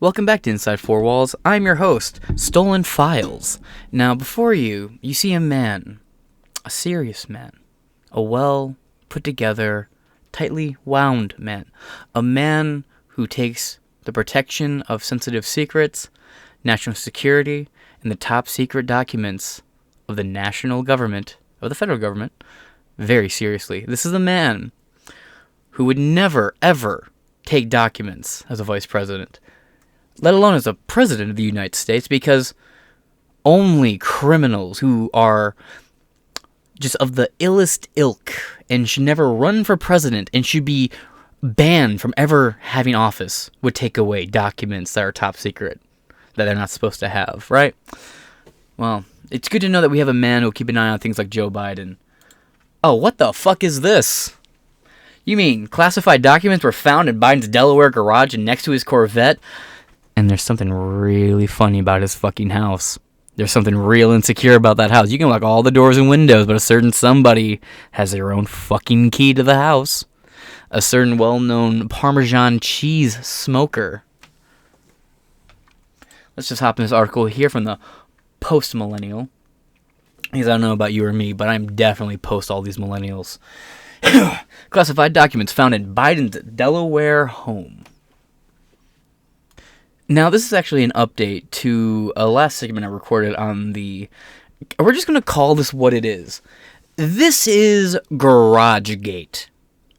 Welcome back to Inside Four Walls. I'm your host, Stolen Files. Now, before you see a man, a serious man, a well put together, tightly wound man, a man who takes the protection of sensitive secrets, national security, and the top secret documents of the national government, of the federal government, very seriously. This is a man who would never, ever take documents as a vice president, let alone as a president of the United States, because only criminals who are just of the illest ilk and should never run for president and should be banned from ever having office would take away documents that are top secret, that they're not supposed to have, right? Well, it's good to know that we have a man who will keep an eye on things like Joe Biden. Oh, what the fuck is this? You mean classified documents were found in Biden's Delaware garage and next to his Corvette? And there's something really funny about his fucking house. There's something real insecure about that house. You can lock all the doors and windows, but a certain somebody has their own fucking key to the house. A certain well-known Parmesan cheese smoker. Let's just hop in this article here from the Post-Millennial. Because I don't know about you or me, but I'm definitely post all these millennials. Classified documents found in Biden's Delaware home. Now, this is actually an update to a last segment I recorded on the... We're just going to call this what it is. This is GarageGate.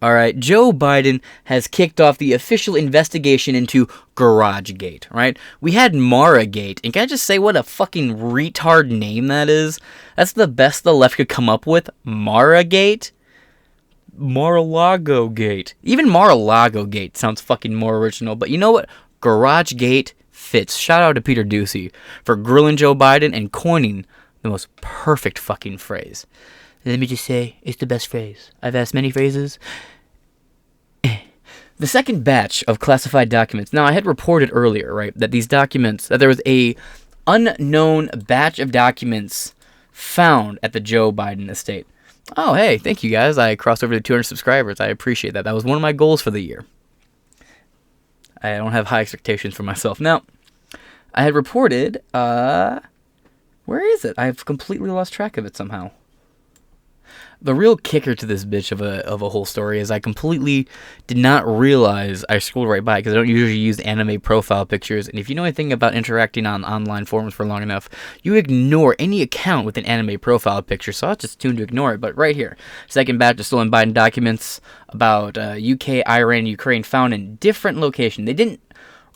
Alright, Joe Biden has kicked off the official investigation into GarageGate, right? We had Maragate, and can I just say what a fucking retard name that is? That's the best the left could come up with. Maragate? Mar-a-Lago Gate. Even Mar-a-Lago Gate sounds fucking more original, but you know what? GarageGate fits. Shout out to Peter Ducey for grilling Joe Biden and coining the most perfect fucking phrase. Let me just say, it's the best phrase. I've asked many phrases. The second batch of classified documents. Now, I had reported earlier, right, that these documents, that there was a unknown batch of documents found at the Joe Biden estate. Oh, hey, thank you guys. I crossed over to 200 subscribers. I appreciate that. That was one of my goals for the year. I don't have high expectations for myself. Now, I had reported, where is it? I've completely lost track of it somehow. The real kicker to this bitch of a whole story is I completely did not realize I scrolled right by, because I don't usually use anime profile pictures, and if you know anything about interacting on online forums for long enough, you ignore any account with an anime profile picture, so I was just tuned to ignore it. But right here, second batch of stolen Biden documents about UK, Iran, and Ukraine found in different locations. They didn't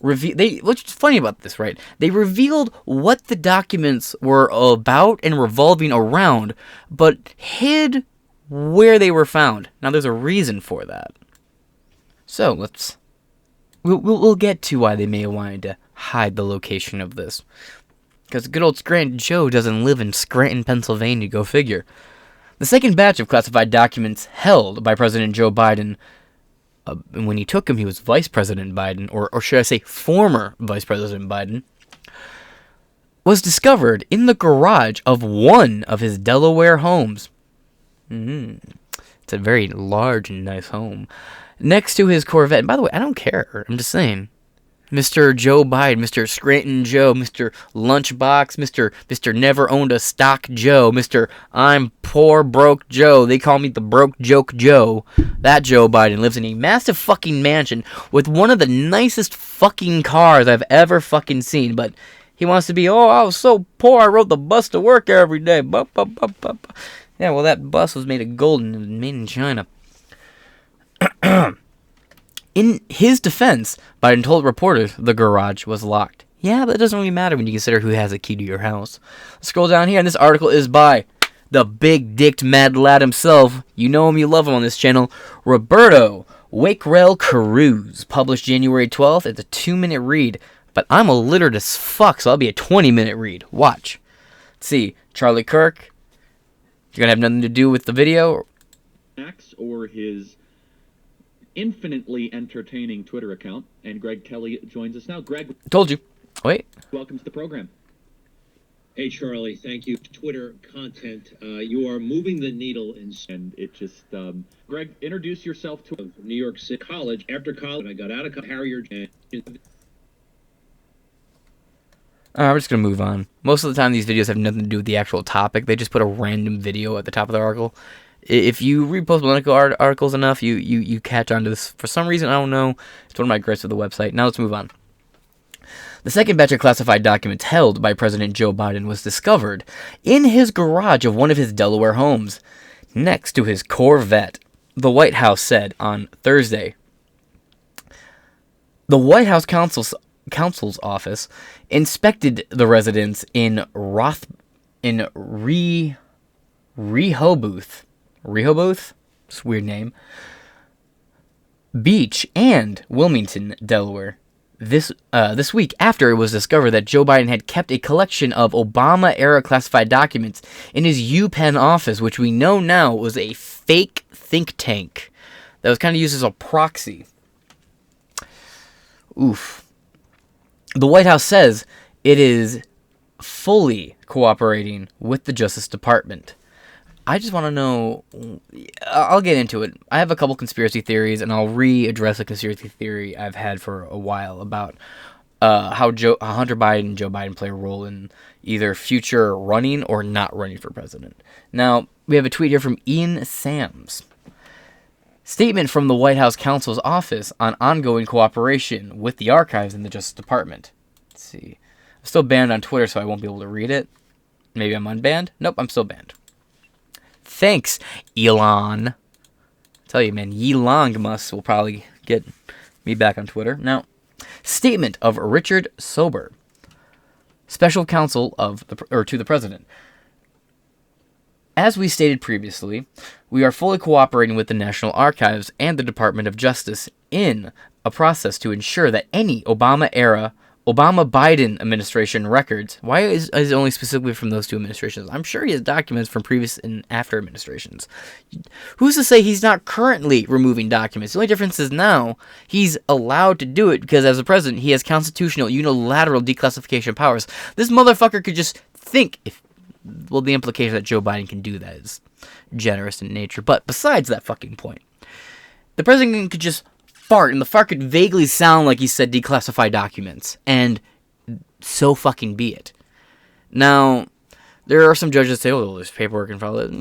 reveal. What's funny about this, right? They revealed what the documents were about and revolving around, but hid where they were found. Now, there's a reason for that. So we'll get to why they may have wanted to hide the location of this, because good old Scranton Joe doesn't live in Scranton, Pennsylvania. Go figure. The second batch of classified documents held by President Joe Biden. When he took him, he was Vice President Biden, or should I say former Vice President Biden, was discovered in the garage of one of his Delaware homes. It's a very large and nice home. Next to his Corvette. And by the way, I don't care. I'm just saying. Mr. Joe Biden, Mr. Scranton Joe, Mr. Lunchbox, Mr. Never Owned a Stock Joe, Mr. I'm Poor Broke Joe. They call me the Broke Joke Joe. That Joe Biden lives in a massive fucking mansion with one of the nicest fucking cars I've ever fucking seen. But he wants to be, I was so poor I rode the bus to work every day. Yeah, well, that bus was made of gold and made in China. In his defense, Biden told reporters the garage was locked. Yeah, but it doesn't really matter when you consider who has a key to your house. Let's scroll down here, and this article is by the big-dicked mad lad himself. You know him, you love him on this channel. Roberto Wakerell Caruso, published January 12th. It's a 2-minute read, but I'm illiterate as fuck, so I'll be a 20-minute read. Watch. Let's see. Charlie Kirk. You're gonna have nothing to do with the video. Or his infinitely entertaining Twitter account, and Greg Kelly joins us now. Greg, told you. Wait. Welcome to the program. Hey, Charlie, thank you. Twitter content, you are moving the needle And it just, Greg, introduce yourself to New York City College. After college, I got out of Harrier. I'm just going to move on. Most of the time, these videos have nothing to do with the actual topic. They just put a random video at the top of the article. If you read post-political articles enough, you catch on to this. For some reason, I don't know. It's one of my gripes with the website. Now let's move on. The second batch of classified documents held by President Joe Biden was discovered in his garage of one of his Delaware homes, next to his Corvette, the White House said on Thursday. The White House counsel's office inspected the residence in Rehoboth. It's a weird name. Beach and Wilmington, Delaware. This week after it was discovered that Joe Biden had kept a collection of Obama-era classified documents in his UPenn office, which we know now was a fake think tank that was kind of used as a proxy. Oof. The White House says it is fully cooperating with the Justice Department. I just want to know, I'll get into it. I have a couple conspiracy theories, and I'll readdress a conspiracy theory I've had for a while about how Hunter Biden and Joe Biden play a role in either future running or not running for president. Now, we have a tweet here from Ian Sams. Statement from the White House counsel's office on ongoing cooperation with the archives in the Justice Department. Let's see. I'm still banned on Twitter, so I won't be able to read it. Maybe I'm unbanned? Nope, I'm still banned. Thanks, Elon. I tell you, man, Elon Musk will probably get me back on Twitter. Now, statement of Richard Sober, special counsel to the president. As we stated previously, we are fully cooperating with the National Archives and the Department of Justice in a process to ensure that any Obama-Biden administration records. Why is it only specifically from those two administrations? I'm sure he has documents from previous and after administrations. Who's to say he's not currently removing documents? The only difference is now he's allowed to do it because as a president, he has constitutional unilateral declassification powers. This motherfucker could just think the implication that Joe Biden can do that is generous in nature. But besides that fucking point, the president could just fart, and the fart could vaguely sound like he said declassified documents, and so fucking be it. Now, there are some judges that say, oh, there's paperwork involved.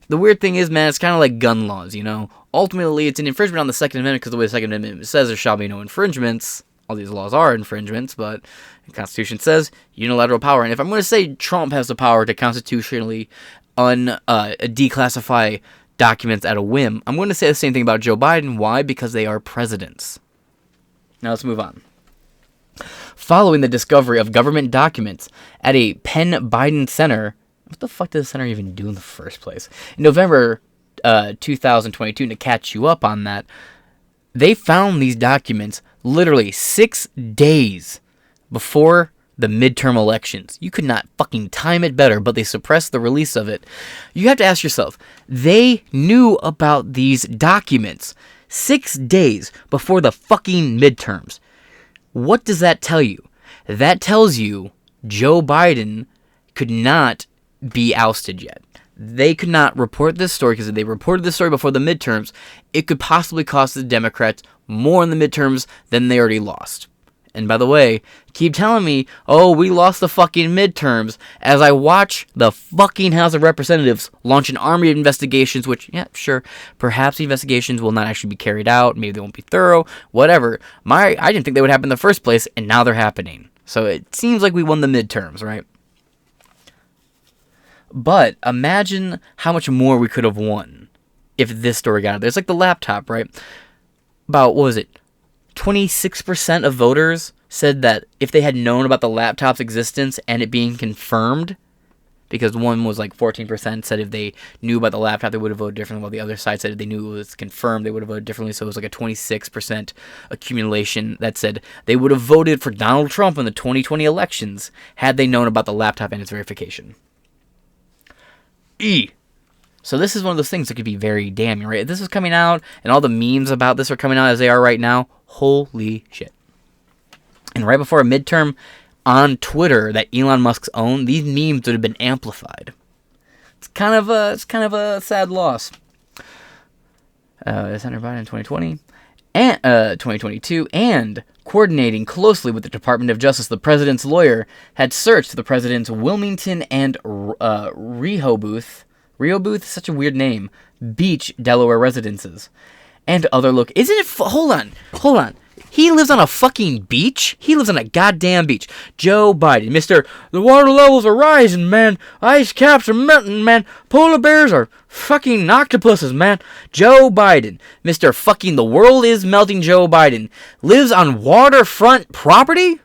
The weird thing is, man, it's kind of like gun laws, you know? Ultimately, it's an infringement on the Second Amendment because the way the Second Amendment says there shall be no infringements. All these laws are infringements, but the Constitution says unilateral power. And if I'm going to say Trump has the power to constitutionally declassify documents at a whim, I'm going to say the same thing about Joe Biden. Why? Because they are presidents. Now let's move on. Following the discovery of government documents at a Penn Biden Center, what the fuck did the center even do in the first place? In November 2022, to catch you up on that, they found these documents literally 6 days before the midterm elections. You could not fucking time it better, but they suppressed the release of it. You have to ask yourself, they knew about these documents 6 days before the fucking midterms. What does that tell you? That tells you Joe Biden could not be ousted yet. They could not report this story because if they reported this story before the midterms, it could possibly cost the Democrats more in the midterms than they already lost. And by the way, keep telling me, oh, we lost the fucking midterms, as I watch the fucking House of Representatives launch an army of investigations, which, yeah, sure, perhaps the investigations will not actually be carried out, maybe they won't be thorough, whatever. I didn't think they would happen in the first place, and now they're happening. So it seems like we won the midterms, right? But imagine how much more we could have won if this story got out there. It's like the laptop, right? About, what was it? 26% of voters said that if they had known about the laptop's existence and it being confirmed, because one was like 14% said if they knew about the laptop, they would have voted differently, while the other side said if they knew it was confirmed, they would have voted differently. So it was like a 26% accumulation that said they would have voted for Donald Trump in the 2020 elections had they known about the laptop and its verification. So this is one of those things that could be very damning, right? If this is coming out, and all the memes about this are coming out as they are right now, holy shit. And right before a midterm on Twitter that Elon Musk's owned, these memes would have been amplified. It's kind of a sad loss. Senator Biden in 2020. and 2022, and coordinating closely with the Department of Justice, the president's lawyer had searched the president's Wilmington and Rehoboth, such a weird name, Beach, Delaware residences, and other isn't it? Hold on. He lives on a fucking beach? He lives on a goddamn beach. Joe Biden, the water levels are rising, man. Ice caps are melting, man. Polar bears are fucking octopuses, man. Joe Biden, Mr. fucking the world is melting Joe Biden, lives on waterfront property?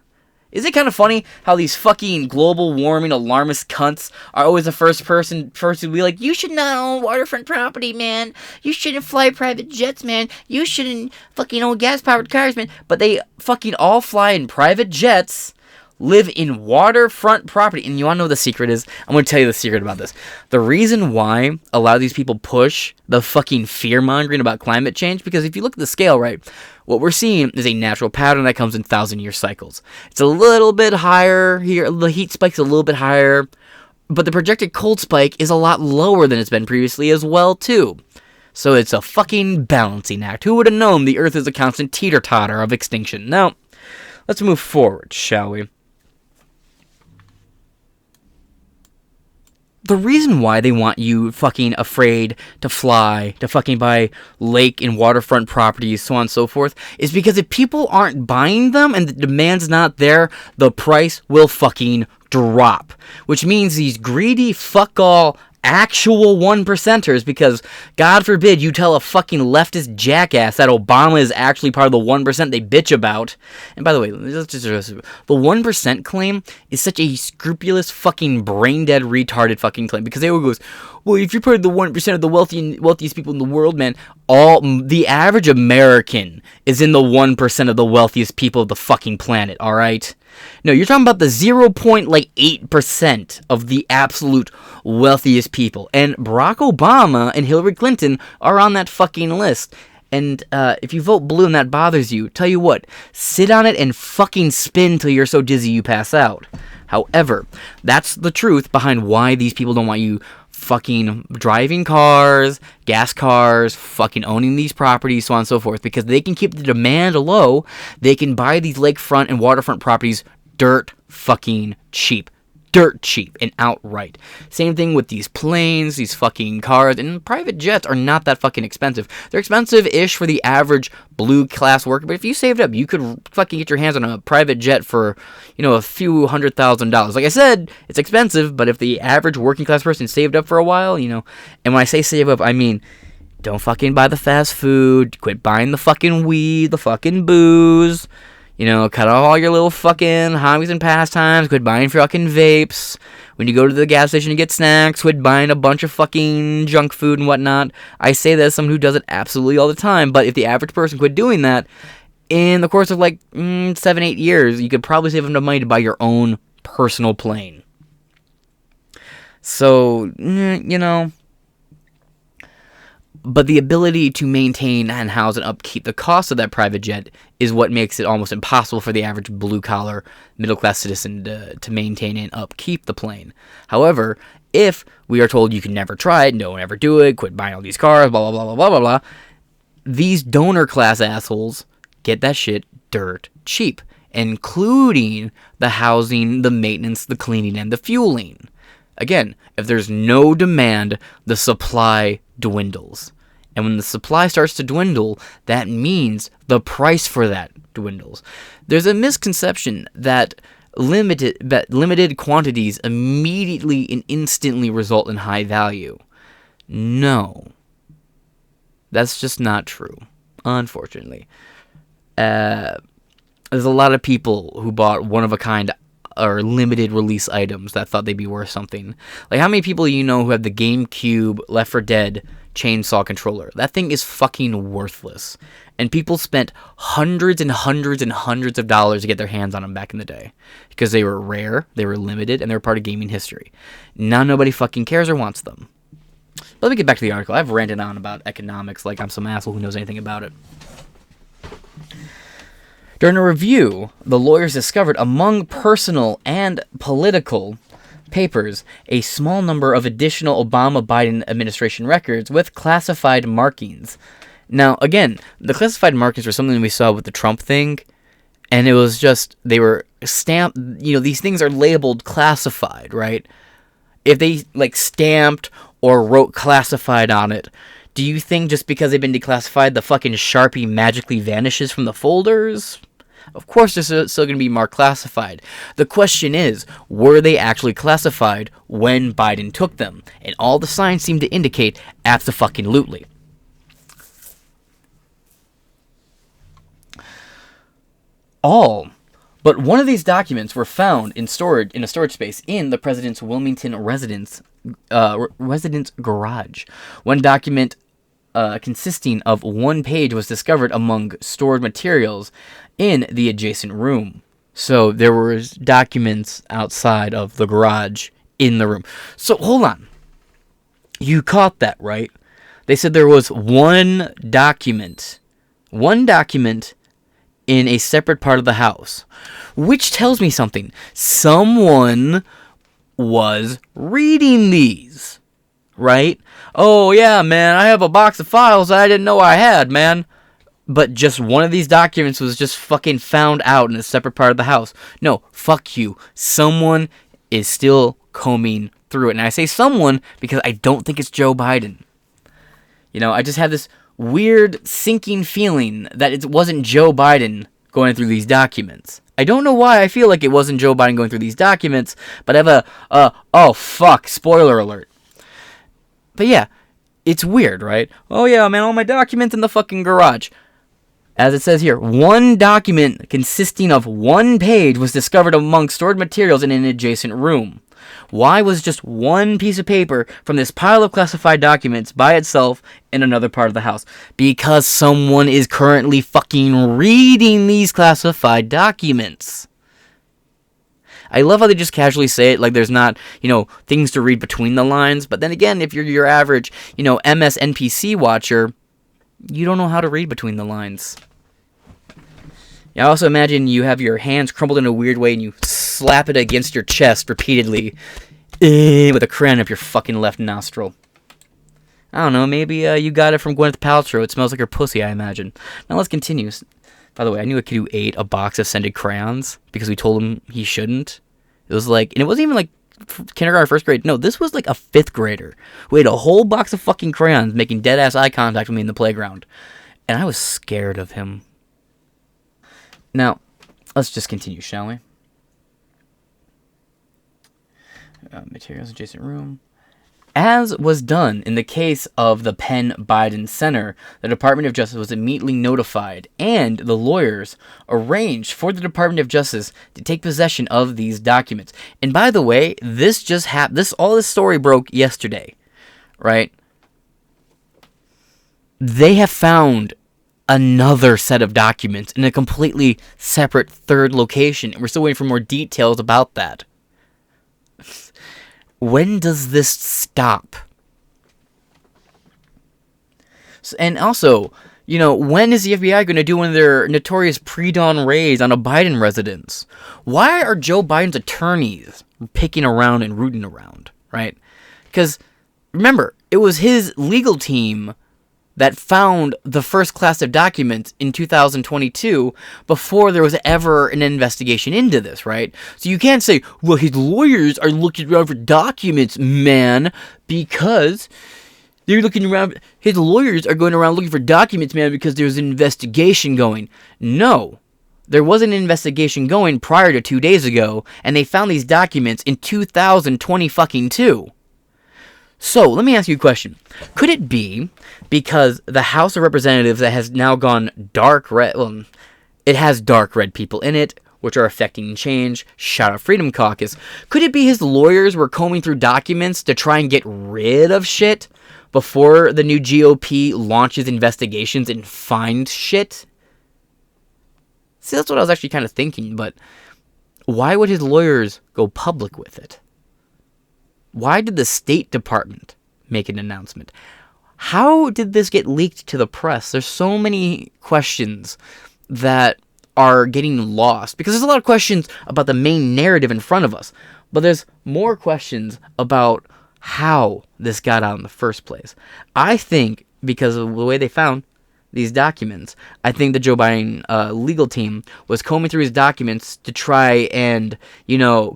Is it kind of funny how these fucking global warming alarmist cunts are always the first person to be like, you should not own waterfront property, man. You shouldn't fly private jets, man. You shouldn't fucking own gas-powered cars, man. But they fucking all fly in private jets, live in waterfront property. And you want to know what the secret is? I'm going to tell you the secret about this. The reason why a lot of these people push the fucking fear-mongering about climate change, because if you look at the scale, right, what we're seeing is a natural pattern that comes in 1,000-year cycles. It's a little bit higher here. The heat spike's a little bit higher, but the projected cold spike is a lot lower than it's been previously as well, too. So it's a fucking balancing act. Who would have known the Earth is a constant teeter-totter of extinction? Now, let's move forward, shall we? The reason why they want you fucking afraid to fly, to fucking buy lake and waterfront properties, so on and so forth, is because if people aren't buying them and the demand's not there, the price will fucking drop. Which means these greedy fuck-all actual 1%ers, because God forbid you tell a fucking leftist jackass that Obama is actually part of the 1% they bitch about. And by the way, the 1% claim is such a scrupulous fucking brain-dead retarded fucking claim, because they always goes, well, if you're part of the 1% of the wealthiest people in the world, man, the average American is in the 1% of the wealthiest people of the fucking planet, alright? No, you're talking about the 0.8% of the absolute wealthiest people. And Barack Obama and Hillary Clinton are on that fucking list. And if you vote blue and that bothers you, tell you what, sit on it and fucking spin till you're so dizzy you pass out. However, that's the truth behind why these people don't want you fucking driving cars, gas cars, fucking owning these properties, so on and so forth, because they can keep the demand low. They can buy these lakefront and waterfront properties dirt fucking cheap. Dirt cheap and outright. Same thing with these planes, these fucking cars, and private jets are not that fucking expensive. They're expensive-ish for the average blue class worker, but if you saved up, you could fucking get your hands on a private jet for, a few $100,000. Like I said, it's expensive, but if the average working class person saved up for a while, and when I say save up, I mean, don't fucking buy the fast food, quit buying the fucking weed, the fucking booze, cut off all your little fucking hobbies and pastimes. Quit buying fucking vapes. When you go to the gas station to get snacks, quit buying a bunch of fucking junk food and whatnot. I say that as someone who does it absolutely all the time, but if the average person quit doing that, in the course of 7-8 years, you could probably save enough money to buy your own personal plane. So, But the ability to maintain and house and upkeep the cost of that private jet is what makes it almost impossible for the average blue-collar, middle-class citizen to maintain and upkeep the plane. However, if we are told you can never try it, don't ever do it, quit buying all these cars, blah, blah, blah, blah, blah, blah, these donor-class assholes get that shit dirt cheap, including the housing, the maintenance, the cleaning, and the fueling. Again, if there's no demand, the supply dwindles. And when the supply starts to dwindle, that means the price for that dwindles. There's a misconception that limited quantities immediately and instantly result in high value. No. That's just not true, unfortunately. There's a lot of people who bought one-of-a-kind or limited release items that thought they'd be worth something. Like, how many people who have the GameCube Left 4 Dead chainsaw controller? That thing is fucking worthless. And people spent hundreds and hundreds and hundreds of dollars to get their hands on them back in the day. Because they were rare, they were limited, and they were part of gaming history. Now nobody fucking cares or wants them. But let me get back to the article. I've ranted on about economics like I'm some asshole who knows anything about it. During a review, the lawyers discovered among personal and political papers a small number of additional Obama-Biden administration records with classified markings. Now, again, the classified markings were something we saw with the Trump thing, and it was just, they were stamped, these things are labeled classified, right? If they, stamped or wrote classified on it, do you think just because they've been declassified, the fucking Sharpie magically vanishes from the folders? Of course, they're still going to be marked classified. The question is, were they actually classified when Biden took them? And all the signs seem to indicate abso-fucking-lutely. All but one of these documents were found in a storage space in the president's Wilmington residence garage. One document consisting of one page was discovered among stored materials in the adjacent room. So there were documents outside of the garage in the room. So hold on. You caught that, right? They said there was one document in a separate part of the house, which tells me something. Someone was reading these, right? Oh yeah, man, I have a box of files I didn't know I had, man. But just one of these documents was just fucking found out in a separate part of the house. No, fuck you. Someone is still combing through it. And I say someone because I don't think it's Joe Biden. I just have this weird sinking feeling that it wasn't Joe Biden going through these documents. I don't know why I feel like it wasn't Joe Biden going through these documents, but I have oh fuck, spoiler alert. But yeah, it's weird, right? Oh yeah, man, all my documents in the fucking garage. As it says here, one document consisting of one page was discovered among stored materials in an adjacent room. Why was just one piece of paper from this pile of classified documents by itself in another part of the house? Because someone is currently fucking reading these classified documents. I love how they just casually say it like there's not, things to read between the lines. But then again, if you're your average, MSNPC watcher, you don't know how to read between the lines. I also imagine you have your hands crumpled in a weird way and you slap it against your chest repeatedly with a crayon up your fucking left nostril. I don't know, maybe you got it from Gwyneth Paltrow. It smells like her pussy, I imagine. Now let's continue. By the way, I knew a kid who ate a box of scented crayons because we told him he shouldn't. It was and it wasn't even kindergarten or first grade. No, this was a 5th grader who ate a whole box of fucking crayons, making dead-ass eye contact with me in the playground. And I was scared of him. Now, let's just continue, shall we? Materials adjacent room. As was done in the case of the Penn Biden Center, the Department of Justice was immediately notified, and the lawyers arranged for the Department of Justice to take possession of these documents. And by the way, this just happened. All this story broke yesterday, right? They have found another set of documents in a completely separate third location, and we're still waiting for more details about that. When does this stop? And also, when is the FBI going to do one of their notorious pre-dawn raids on a Biden residence? Why are Joe Biden's attorneys picking around and rooting around, right? Because, remember, it was his legal team that found the first class of documents in 2022 before there was ever an investigation into this, right? So you can't say, well, his lawyers are looking around for documents, man, because they're looking around. His lawyers are going around looking for documents, man, because there's an investigation going. No. There was an investigation going prior to 2 days ago, and they found these documents in 2022. So, let me ask you a question. Could it be because the House of Representatives that has now gone dark red, well, it has dark red people in it, which are affecting change, shout out Freedom Caucus, could it be his lawyers were combing through documents to try and get rid of shit before the new GOP launches investigations and finds shit? See, that's what I was actually kind of thinking, but why would his lawyers go public with it? Why did the State Department make an announcement? How did this get leaked to the press? There's so many questions that are getting lost because there's a lot of questions about the main narrative in front of us, but there's more questions about how this got out in the first place. I think because of the way they found these documents. I think the Joe Biden legal team was combing through his documents to try and,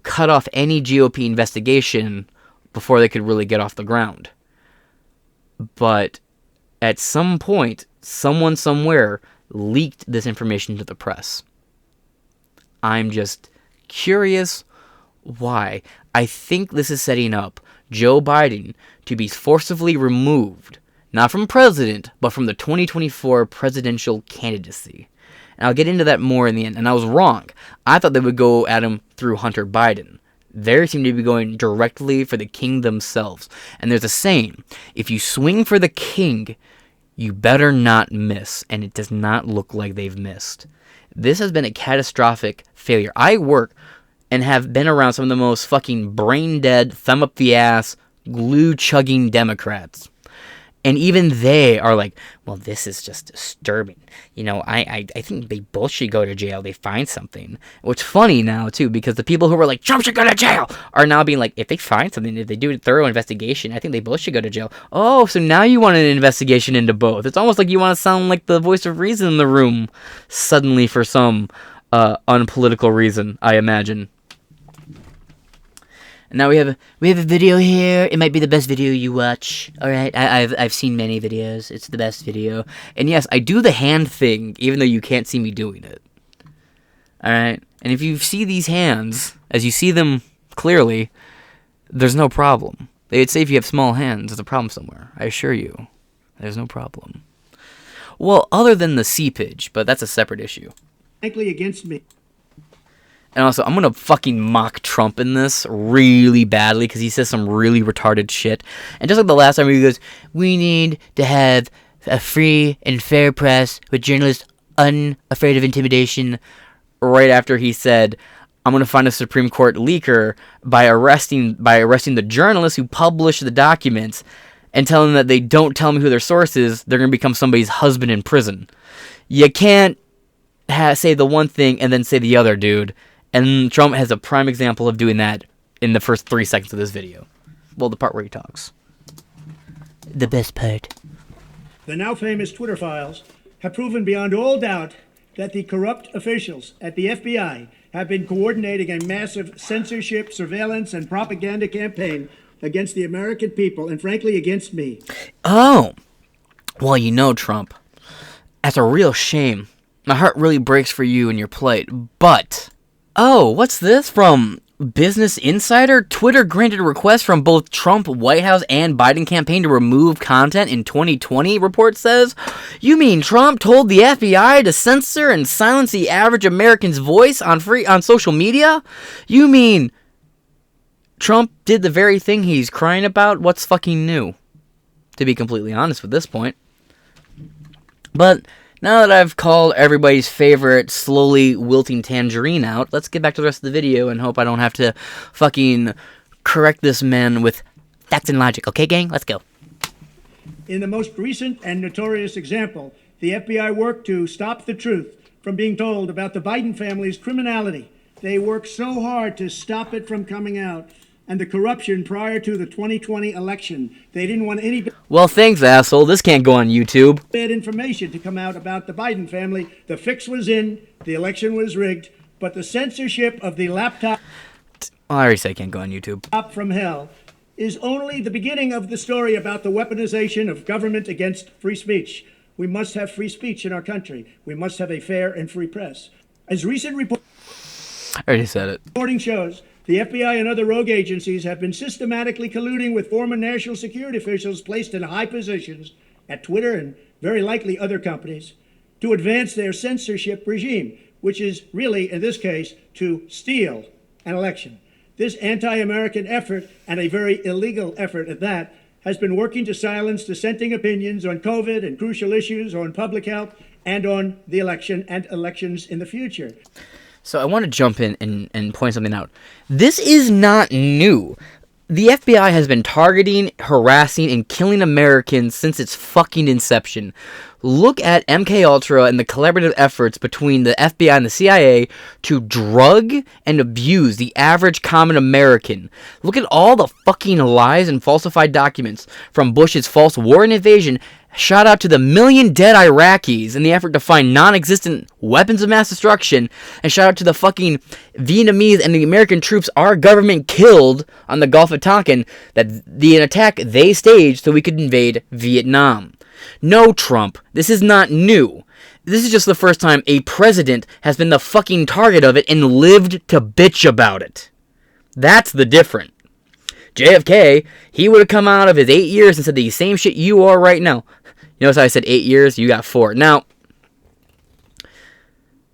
cut off any GOP investigation before they could really get off the ground. But at some point, someone somewhere leaked this information to the press. I'm just curious why. I think this is setting up Joe Biden to be forcibly removed, not from president, but from the 2024 presidential candidacy. And I'll get into that more in the end. And I was wrong. I thought they would go at him through Hunter Biden. They seem to be going directly for the king themselves. And there's a saying, if you swing for the king, you better not miss. And it does not look like they've missed. This has been a catastrophic failure. I work and have been around some of the most fucking brain-dead, thumb-up-the-ass, glue-chugging Democrats. And even they are like, well, this is just disturbing. I think they both should go to jail. They find something. Which is funny now, too, because the people who were like, Trump should go to jail, are now being like, if they find something, if they do a thorough investigation, I think they both should go to jail. Oh, so now you want an investigation into both. It's almost like you want to sound like the voice of reason in the room, suddenly for some unpolitical reason, I imagine. Now we have a video here. It might be the best video you watch. All right, I've seen many videos. It's the best video. And yes, I do the hand thing, even though you can't see me doing it. All right, and if you see these hands, as you see them clearly, there's no problem. They'd say if you have small hands, there's a problem somewhere. I assure you, there's no problem. Well, other than the seepage, but that's a separate issue. Frankly, against me. And also, I'm going to fucking mock Trump in this really badly because he says some really retarded shit. And just like the last time he goes, we need to have a free and fair press with journalists unafraid of intimidation. Right after he said, I'm going to find a Supreme Court leaker by arresting the journalists who published the documents and tell them that they don't tell me who their source is, they're going to become somebody's husband in prison. You can't say the one thing and then say the other, dude. And Trump has a prime example of doing that in the first 3 seconds of this video. Well, the part where he talks. The best part. The now famous Twitter files have proven beyond all doubt that the corrupt officials at the FBI have been coordinating a massive censorship, surveillance, and propaganda campaign against the American people, and frankly, against me. Oh. Well, Trump, that's a real shame. My heart really breaks for you and your plight, but... Oh, what's this from Business Insider? Twitter granted a request from both Trump White House and Biden campaign to remove content in 2020, report says. You mean Trump told the FBI to censor and silence the average American's voice on social media? You mean Trump did the very thing he's crying about? What's fucking new? To be completely honest with this point. But... now that I've called everybody's favorite slowly wilting tangerine out, let's get back to the rest of the video and hope I don't have to fucking correct this man with facts and logic. Okay, gang? Let's go. In the most recent and notorious example, the FBI worked to stop the truth from being told about the Biden family's criminality. They worked so hard to stop it from coming out. And the corruption prior to the 2020 election. They didn't want any well, thanks, asshole. This can't go on YouTube. Bad information to come out about the Biden family. The fix was in. The election was rigged. But the censorship of the laptop... I already said it can't go on YouTube. ...from hell is only the beginning of the story about the weaponization of government against free speech. We must have free speech in our country. We must have a fair and free press. As recent I already said it. reporting shows... the FBI and other rogue agencies have been systematically colluding with former national security officials placed in high positions at Twitter and very likely other companies to advance their censorship regime, which is really, in this case, to steal an election. This anti-American effort, and a very illegal effort at that, has been working to silence dissenting opinions on COVID and crucial issues on public health and on the election and elections in the future. So I want to jump in and point something out. This is not new. The FBI has been targeting, harassing, and killing Americans since its fucking inception. Look at MK Ultra and the collaborative efforts between the FBI and the CIA to drug and abuse the average common American. Look at all the fucking lies and falsified documents from Bush's false war and invasion. Shout out to the million dead Iraqis in the effort to find non-existent weapons of mass destruction. And shout out to the fucking Vietnamese and the American troops our government killed on the Gulf of Tonkin, that the attack they staged so we could invade Vietnam. No, Trump, this is not new. This is just the first time a president has been the fucking target of it and lived to bitch about it. That's the difference. JFK, he would have come out of his 8 years and said the same shit you are right now. You notice how I said 8 years? You got 4. Now,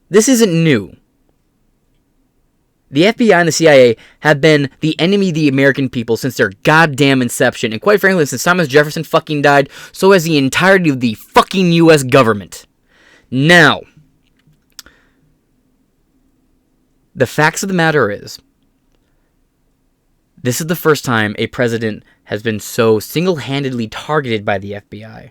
this isn't new. The FBI and the CIA have been the enemy of the American people since their goddamn inception. And quite frankly, since Thomas Jefferson fucking died, so has the entirety of the fucking U.S. government. Now, the facts of the matter is, this is the first time a president has been so single-handedly targeted by the FBI.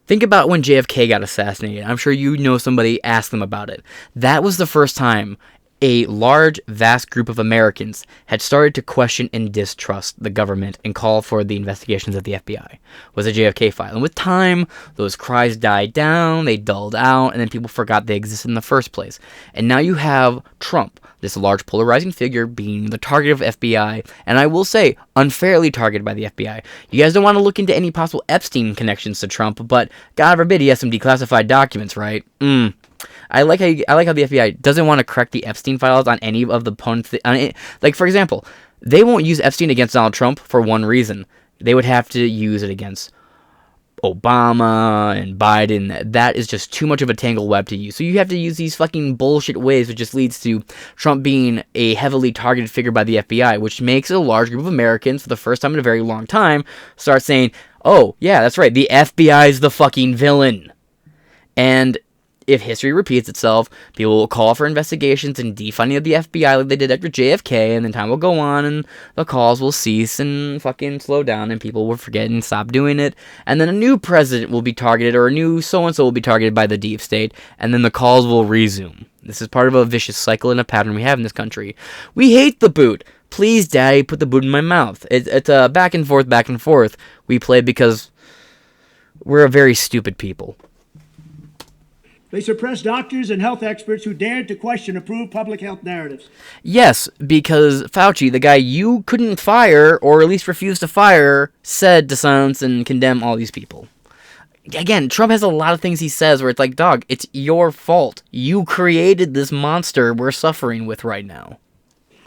Think about when JFK got assassinated. I'm sure you know somebody asked them about it. That was the first time a large, vast group of Americans had started to question and distrust the government and call for the investigations of the FBI. Was a JFK file. And with time, those cries died down, they dulled out, and then people forgot they existed in the first place. And now you have Trump, this large polarizing figure, being the target of FBI, and I will say, unfairly targeted by the FBI. You guys don't want to look into any possible Epstein connections to Trump, but God forbid he has some declassified documents, right? I like how the FBI doesn't want to correct the Epstein files on any of the opponents. Like, for example, they won't use Epstein against Donald Trump for one reason. They would have to use it against Obama and Biden. That is just too much of a tangled web to use. So you have to use these fucking bullshit ways, which just leads to Trump being a heavily targeted figure by the FBI, which makes a large group of Americans, for the first time in a very long time, start saying, oh, yeah, that's right, the FBI is the fucking villain. And if history repeats itself, people will call for investigations and defunding of the FBI like they did after JFK, and then time will go on, and the calls will cease and fucking slow down, and people will forget and stop doing it, and then a new president will be targeted, or a new so-and-so will be targeted by the deep state, and then the calls will resume. This is part of a vicious cycle and a pattern we have in this country. We hate the boot. Please, Daddy, put the boot in my mouth. It's a back and forth. We play because we're a very stupid people. They suppressed doctors and health experts who dared to question approved public health narratives. Yes, because Fauci, the guy you couldn't fire, or at least refused to fire, said to silence and condemn all these people. Again, Trump has a lot of things he says where it's like, dog, it's your fault. You created this monster we're suffering with right now.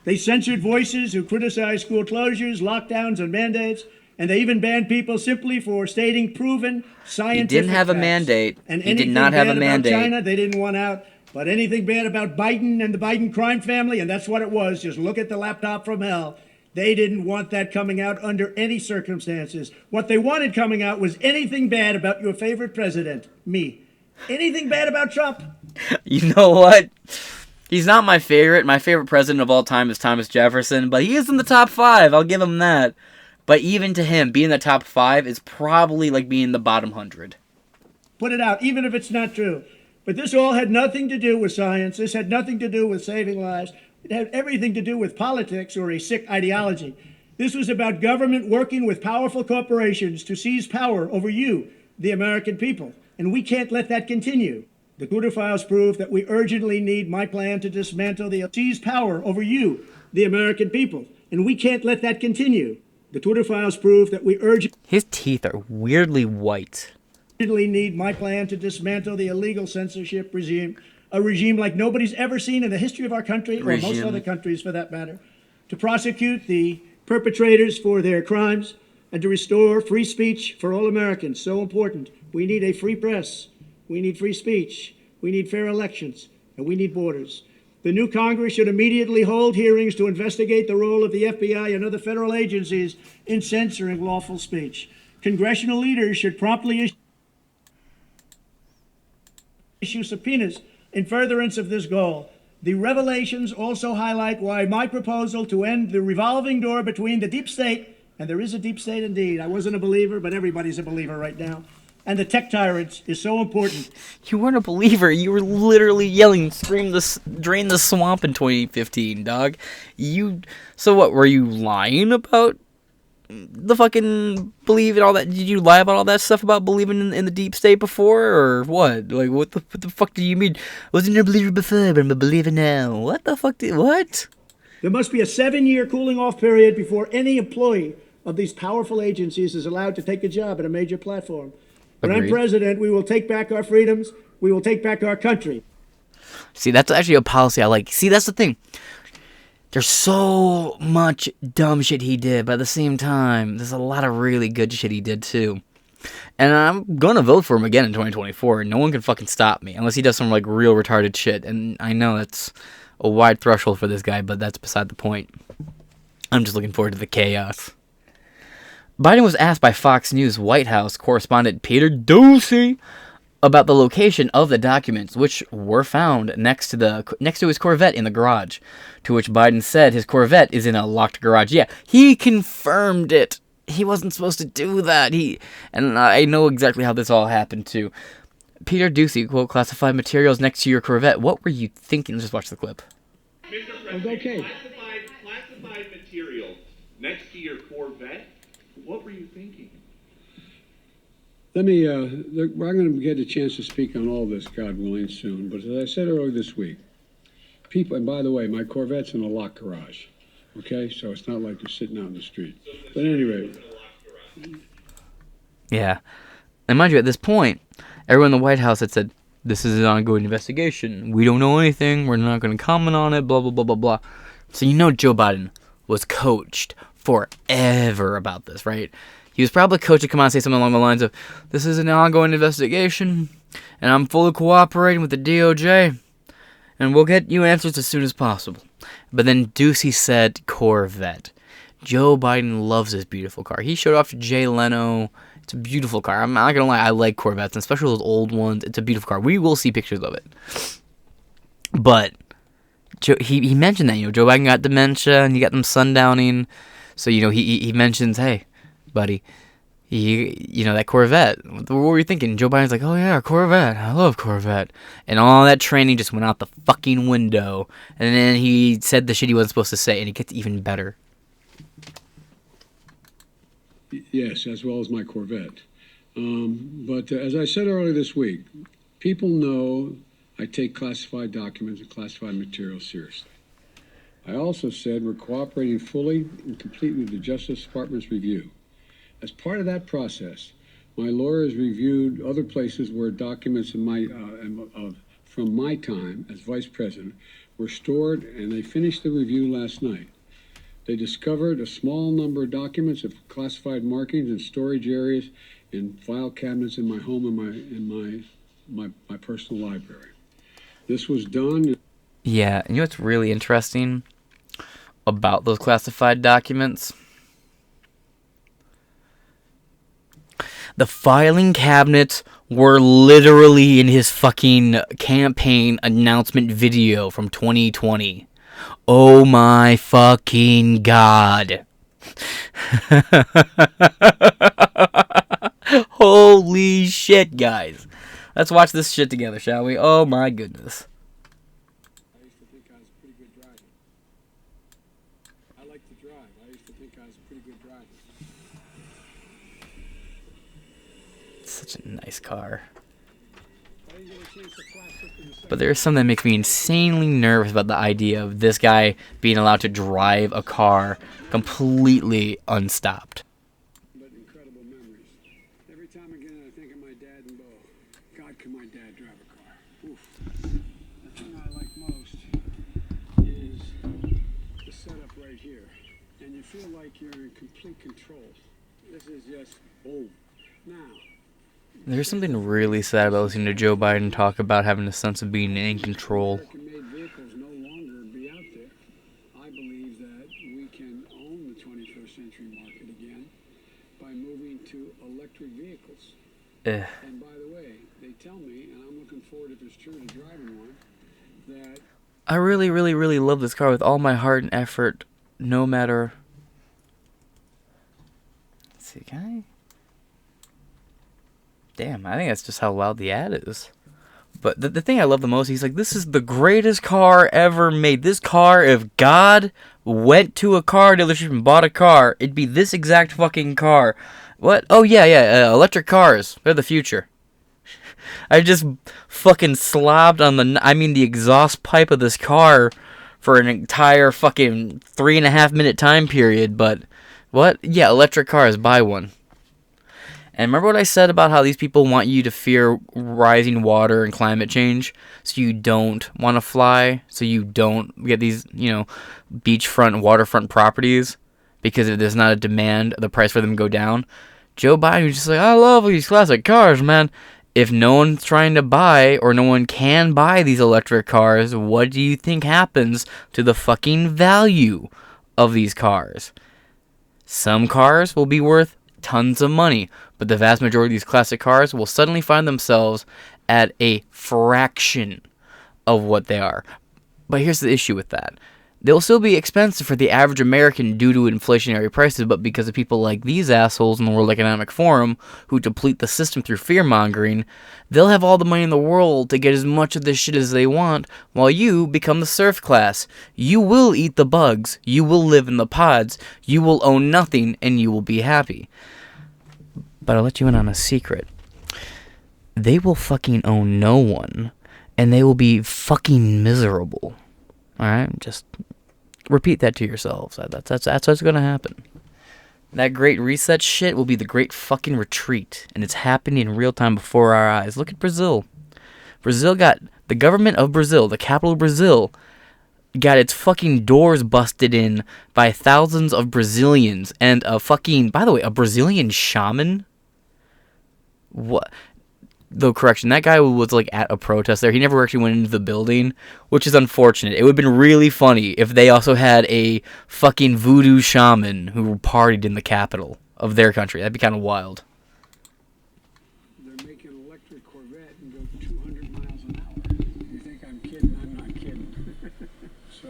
They censored voices who criticized school closures, lockdowns, and mandates. And they even banned people simply for stating proven scientific He didn't have facts. a mandate. And he did not have a mandate. About China, they didn't want out. But anything bad about Biden and the Biden crime family, and that's what it was. Just look at the laptop from hell. They didn't want that coming out under any circumstances. What they wanted coming out was anything bad about your favorite president, me. Anything bad about Trump. You know what? He's not my favorite. My favorite president of all time is Thomas Jefferson, but he is in the top 5. I'll give him that. But even to him, being in the top 5 is probably like being in the bottom 100. Put it out, even if it's not true. But this all had nothing to do with science. This had nothing to do with saving lives. It had everything to do with politics or a sick ideology. This was about government working with powerful corporations to seize power over you, the American people. And we can't let that continue. The Twitter files prove that we urgently need my plan to dismantle the seize power over you, the American people. And we can't let that continue. The Twitter files prove that we His teeth are weirdly white. urgently need my plan to dismantle the illegal censorship regime, a regime like nobody's ever seen in the history of our country, or most other countries for that matter, to prosecute the perpetrators for their crimes, and to restore free speech for all Americans. So important. We need a free press. We need free speech. We need fair elections. And we need borders. The new Congress should immediately hold hearings to investigate the role of the FBI and other federal agencies in censoring lawful speech. Congressional leaders should promptly issue subpoenas in furtherance of this goal. The revelations also highlight why my proposal to end the revolving door between the deep state, and there is a deep state indeed. I wasn't a believer, but everybody's a believer right now. and the tech tyrants is so important. You weren't a believer. You were literally yelling, drain the swamp in 2015, dog. So what, were you lying about the fucking believe in all that? Did you lie about all that stuff about believing in the deep state before, or what? Like, what the fuck do you mean? Wasn't a believer before, but I'm a believer now. What the fuck what? There must be a 7-year cooling off period before any employee of these powerful agencies is allowed to take a job at a major platform. When I'm president, we will take back our freedoms. We will take back our country. See, that's actually a policy I like. See, that's the thing. There's so much dumb shit he did, but at the same time, there's a lot of really good shit he did too. And I'm gonna vote for him again in 2024. No one can fucking stop me unless he does some like real retarded shit. And I know that's a wide threshold for this guy, but that's beside the point. I'm just looking forward to the chaos. Biden was asked by Fox News White House correspondent Peter Doocy about the location of the documents, which were found next to his Corvette in the garage. To which Biden said his Corvette is in a locked garage. Yeah, he confirmed it. He wasn't supposed to do that. And I know exactly how this all happened too. Peter Doocy, quote, classified materials next to your Corvette. What were you thinking? Let's just watch the clip. Mr. President, okay. Classified materials next to your Corvette? What were you thinking? Let me, we're going to get a chance to speak on all this, God willing, soon. But as I said earlier this week, people, and by the way, my Corvette's in a locked garage, okay? So it's not like you're sitting out in the street. But at any rate. Yeah. And mind you, at this point, everyone in the White House had said, this is an ongoing investigation. We don't know anything. We're not going to comment on it, blah, blah, blah, blah, blah. So you know Joe Biden was coached forever about this, right? He was probably coached to come out and say something along the lines of, this is an ongoing investigation, and I'm fully cooperating with the DOJ, and we'll get you answers as soon as possible. But then Doocy said Corvette. Joe Biden loves this beautiful car. He showed off to Jay Leno. It's a beautiful car. I'm not going to lie, I like Corvettes, and especially those old ones. It's a beautiful car. We will see pictures of it. But he mentioned that, Joe Biden got dementia, and he got them sundowning. So, he mentions, hey, buddy, that Corvette. What were you thinking? Joe Biden's like, oh yeah, Corvette. I love Corvette. And all that training just went out the fucking window. And then he said the shit he wasn't supposed to say, and it gets even better. Yes, as well as my Corvette. But as I said earlier this week, people know I take classified documents and classified materials seriously. I also said we're cooperating fully and completely with the Justice Department's review. As part of that process, my lawyers reviewed other places where documents from my time as vice president were stored, and they finished the review last night. They discovered a small number of documents of classified markings in storage areas in file cabinets in my home and my personal library. This was done. Yeah, and you know what's really interesting about those classified documents? The filing cabinets were literally in his fucking campaign announcement video from 2020. Oh my fucking God. Holy shit, guys. Let's watch this shit together, shall we? Oh my goodness. I used to think I was a pretty good driver. I like to drive. I used to think I was a pretty good driver. Such a nice car. But there's something that makes me insanely nervous about the idea of this guy being allowed to drive a car completely unstopped. But incredible memories. Every time again I think of my dad and Bo. God, can my dad drive a car? Oof. The thing I like most is the setup right here. And you feel like you're in complete control. This is just, now. There's something really sad about listening to Joe Biden talk about having a sense of being in control. American-made vehicles no longer be out there. I believe that we can own the 21st century market again by moving to electric vehicles. And by the way, they tell me, and I'm looking forward, if it's true, to driving one, that I really, really, really love this car with all my heart and effort, no matter... Let's see, can I... Damn, I think that's just how loud the ad is. But the thing I love the most, he's like, this is the greatest car ever made. This car, if God went to a car dealership and bought a car, it'd be this exact fucking car. What? Oh, yeah, electric cars. They're the future. I just fucking slobbed on the exhaust pipe of this car for an entire fucking 3.5 minute time period, but what? Yeah, electric cars, buy one. And remember what I said about how these people want you to fear rising water and climate change, so you don't want to fly, so you don't get these, beachfront, waterfront properties, because if there's not a demand, the price for them go down. Joe Biden is just like, I love these classic cars, man. If no one's trying to buy, or no one can buy these electric cars, what do you think happens to the fucking value of these cars? Some cars will be worth tons of money, but the vast majority of these classic cars will suddenly find themselves at a fraction of what they are. But here's the issue with that. They'll still be expensive for the average American due to inflationary prices, but because of people like these assholes in the World Economic Forum who deplete the system through fear-mongering, they'll have all the money in the world to get as much of this shit as they want, while you become the serf class. You will eat the bugs, you will live in the pods, you will own nothing, and you will be happy. But I'll let you in on a secret. They will fucking own no one, and they will be fucking miserable. Alright? Just repeat that to yourselves. That's what's gonna happen. That great reset shit will be the great fucking retreat, and it's happening in real time before our eyes. Look at Brazil. The government of Brazil, the capital of Brazil, got its fucking doors busted in by thousands of Brazilians, and by the way, a Brazilian shaman? What? Though, correction, that guy was, at a protest there. He never actually went into the building, which is unfortunate. It would have been really funny if they also had a fucking voodoo shaman who partied in the capital of their country. That'd be kind of wild. They're making an electric Corvette and go 200 miles an hour. You think I'm kidding? I'm not kidding. So,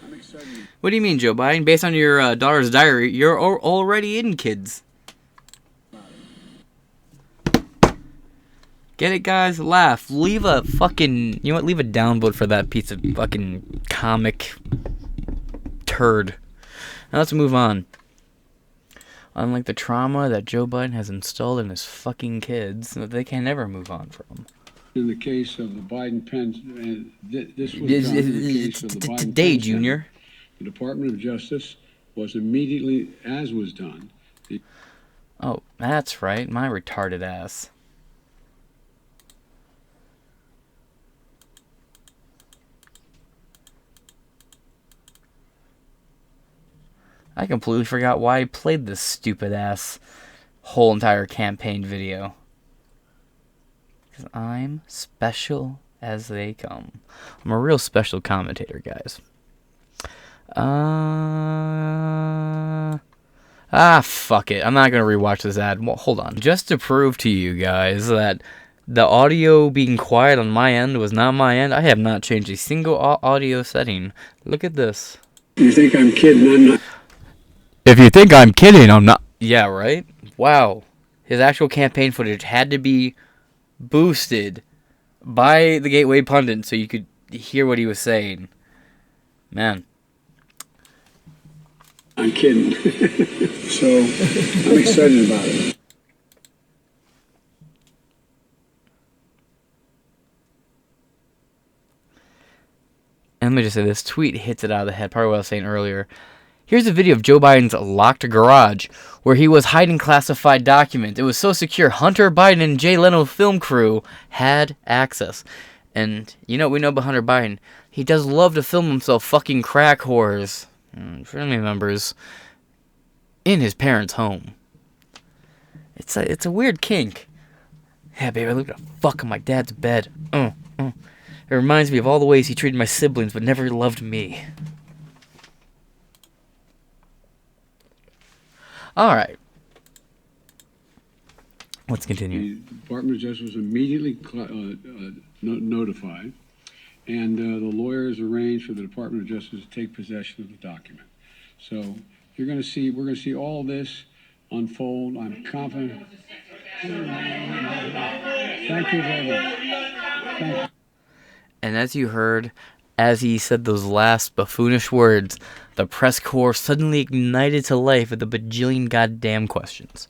I'm excited. What do you mean, Joe Biden? Based on your daughter's diary, you're already in kids. Get it, guys? Laugh. Leave a fucking... You know what? Leave a downvote for that piece of fucking comic turd. Now let's move on. Unlike the trauma that Joe Biden has installed in his fucking kids, that they can never move on from. In the case of the Biden-Pence... This was done in the case of the Biden-Pence... Today, Junior. The Department of Justice was immediately, as was done... Oh, that's right. My retarded ass. I completely forgot why I played this stupid-ass whole entire campaign video. Because I'm special as they come. I'm a real special commentator, guys. Fuck it. I'm not going to rewatch this ad. Well, hold on. Just to prove to you guys that the audio being quiet on my end was not my end, I have not changed a single audio setting. Look at this. You think I'm kidding? I'm not... If you think I'm kidding, I'm not. Yeah, right? Wow. His actual campaign footage had to be boosted by the Gateway Pundit so you could hear what he was saying. Man. I'm kidding. So, I'm excited about it. And let me just say, this tweet hits it out of the head. Probably what I was saying earlier. Here's a video of Joe Biden's locked garage where he was hiding classified documents. It was so secure, Hunter Biden and Jay Leno film crew had access. And you know what we know about Hunter Biden? He does love to film himself fucking crack whores, family members, in his parents' home. It's a weird kink. Yeah, baby, I look at the fuck in my dad's bed. It reminds me of all the ways he treated my siblings but never loved me. All right. Let's continue. The Department of Justice was immediately notified, and the lawyers arranged for the Department of Justice to take possession of the document. So we're going to see all this unfold. I'm confident. Thank you very much. Thank you. And as you heard, as he said those last buffoonish words, the press corps suddenly ignited to life with a bajillion goddamn questions.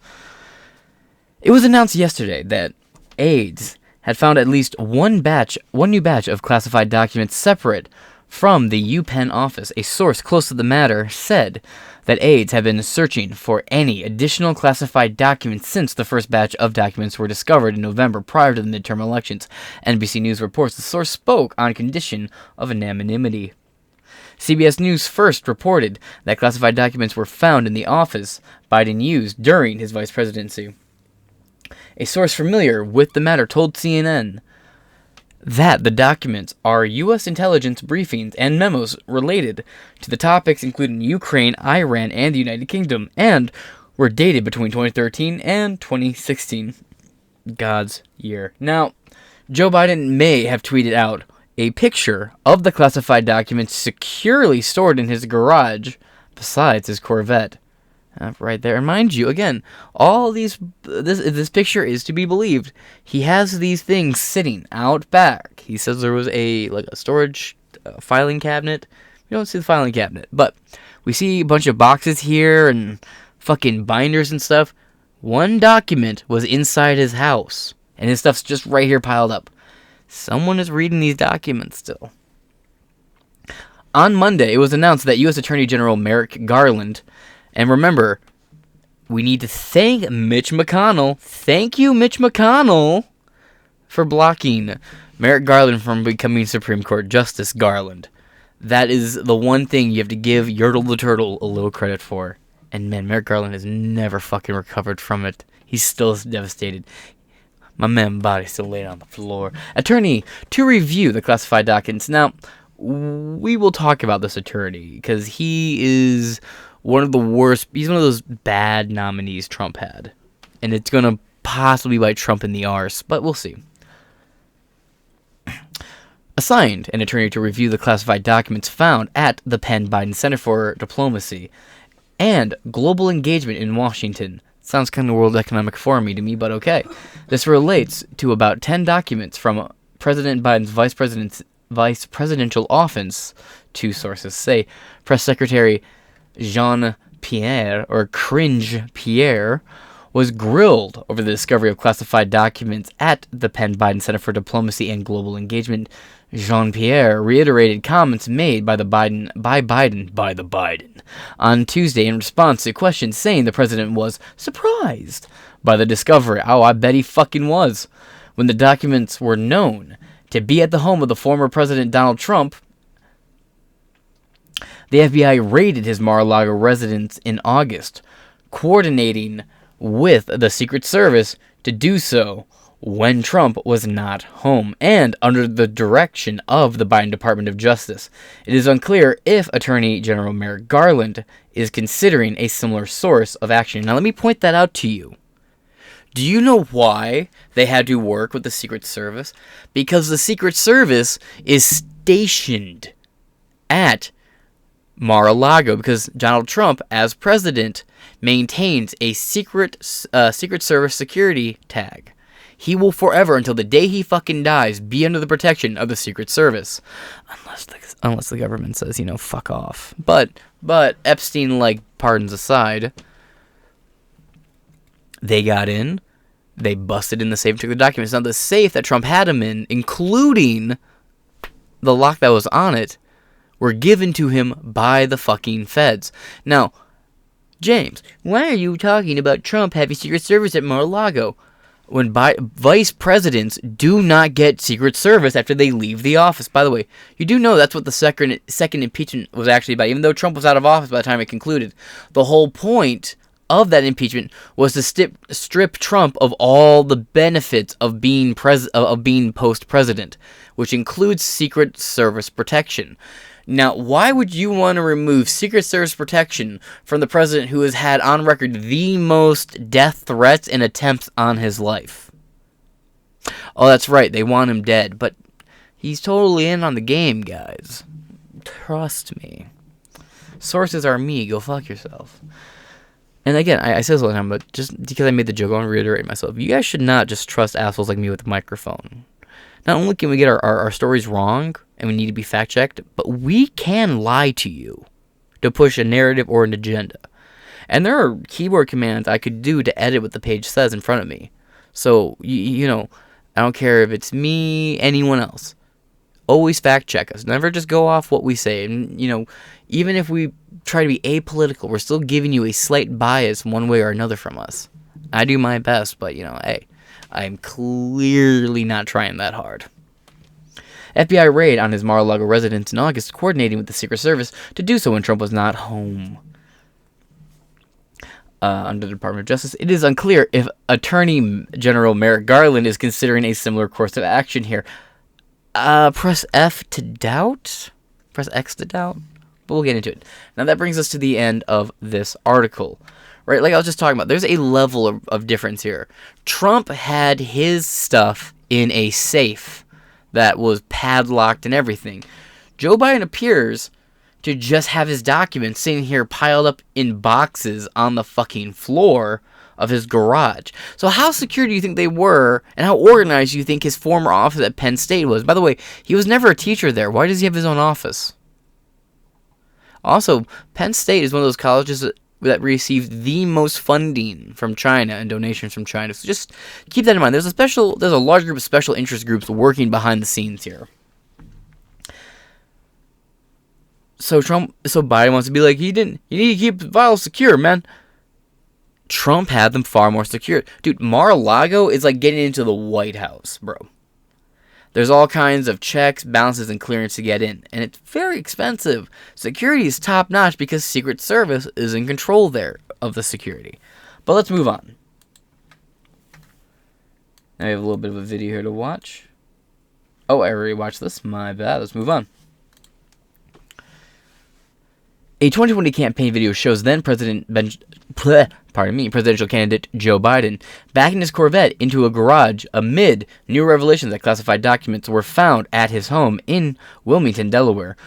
It was announced yesterday that AIDS had found at least one new batch of classified documents separate from the UPenn office. A source close to the matter said that AIDS had been searching for any additional classified documents since the first batch of documents were discovered in November prior to the midterm elections. NBC News reports the source spoke on condition of anonymity. CBS News first reported that classified documents were found in the office Biden used during his vice presidency. A source familiar with the matter told CNN that the documents are U.S. intelligence briefings and memos related to the topics including Ukraine, Iran, and the United Kingdom, and were dated between 2013 and 2016. God's year. Now, Joe Biden may have tweeted out a picture of the classified documents securely stored in his garage besides his Corvette. Right there. And mind you, again, all this picture is to be believed. He has these things sitting out back. He says there was a storage filing cabinet. We don't see the filing cabinet, but we see a bunch of boxes here and fucking binders and stuff. One document was inside his house, and his stuff's just right here piled up. Someone is reading these documents still. On Monday, it was announced that U.S. Attorney General Merrick Garland. And remember, we need to thank Mitch McConnell. Thank you, Mitch McConnell, for blocking Merrick Garland from becoming Supreme Court Justice Garland. That is the one thing you have to give Yertle the Turtle a little credit for. And man, Merrick Garland has never fucking recovered from it. He's still devastated. My man's body's still laying on the floor. Attorney to review the classified documents. Now, we will talk about this attorney because he is one of the worst. He's one of those bad nominees Trump had. And it's going to possibly bite Trump in the arse, but we'll see. Assigned an attorney to review the classified documents found at the Penn Biden Center for Diplomacy and Global Engagement in Washington. Sounds kind of World Economic Forum-y to me, but okay. This relates to about 10 documents from President Biden's vice presidential office, two sources say. Press Secretary Jean-Pierre, or Cringe Pierre, was grilled over the discovery of classified documents at the Penn Biden Center for Diplomacy and Global Engagement. Jean-Pierre reiterated comments made by the Biden on Tuesday in response to questions, saying the president was surprised by the discovery. Oh, I bet he fucking was. When the documents were known to be at the home of the former President Donald Trump, the FBI raided his Mar-a-Lago residence in August, coordinating with the Secret Service to do so when Trump was not home, and under the direction of the Biden Department of Justice. It is unclear if Attorney General Merrick Garland is considering a similar source of action. Now, let me point that out to you. Do you know why they had to work with the Secret Service? Because the Secret Service is stationed at Mar-a-Lago, because Donald Trump, as president, maintains a Secret Service security tag. He will forever, until the day he fucking dies, be under the protection of the Secret Service, unless the government says, fuck off. But Epstein, pardons aside, they got in, they busted in the safe and took the documents. Now, the safe that Trump had him in, including the lock that was on it, were given to him by the fucking feds. Now, James, why are you talking about Trump having Secret Service at Mar-a-Lago? When vice presidents do not get Secret Service after they leave the office. By the way, you do know that's what the second impeachment was actually about. Even though Trump was out of office by the time it concluded, the whole point of that impeachment was to strip Trump of all the benefits of being post-president, which includes Secret Service protection. Now, why would you want to remove Secret Service protection from the president who has had on record the most death threats and attempts on his life? Oh, that's right, they want him dead, but he's totally in on the game, guys. Trust me. Sources are me, go fuck yourself. And again, I say this all the time, but just because I made the joke, I want to reiterate myself. You guys should not just trust assholes like me with a microphone. Not only can we get our stories wrong, and we need to be fact-checked, but we can lie to you to push a narrative or an agenda. And there are keyboard commands I could do to edit what the page says in front of me. So, you know, I don't care if it's me, anyone else. Always fact-check us. Never just go off what we say. And, you know, even if we try to be apolitical, we're still giving you a slight bias one way or another from us. I do my best, but, you know, hey, I'm clearly not trying that hard. FBI raid on his Mar-a-Lago residence in August, coordinating with the Secret Service to do so when Trump was not home. Under the Department of Justice, it is unclear if Attorney General Merrick Garland is considering a similar course of action here. Press F to doubt? Press X to doubt? But we'll get into it. Now that brings us to the end of this article. Right, like I was just talking about, there's a level of difference here. Trump had his stuff in a safe that was padlocked and everything. Joe Biden appears to just have his documents sitting here piled up in boxes on the fucking floor of his garage. So how secure do you think they were, and how organized do you think his former office at Penn State was? By the way, he was never a teacher there. Why does he have his own office? Also, Penn State is one of those colleges that received the most funding from China and donations from China. So just keep that in mind. There's a large group of special interest groups working behind the scenes here. So Biden wants to be like, you need to keep the files secure, man. Trump had them far more secure. Dude, Mar-a-Lago is like getting into the White House, bro. There's all kinds of checks, balances, and clearance to get in. And it's very expensive. Security is top-notch because Secret Service is in control there of the security. But let's move on. Now we have a little bit of a video here to watch. Oh, I already watched this. My bad. Let's move on. A 2020 campaign video shows then presidential candidate Joe Biden backing his Corvette into a garage amid new revelations that classified documents were found at his home in Wilmington, Delaware.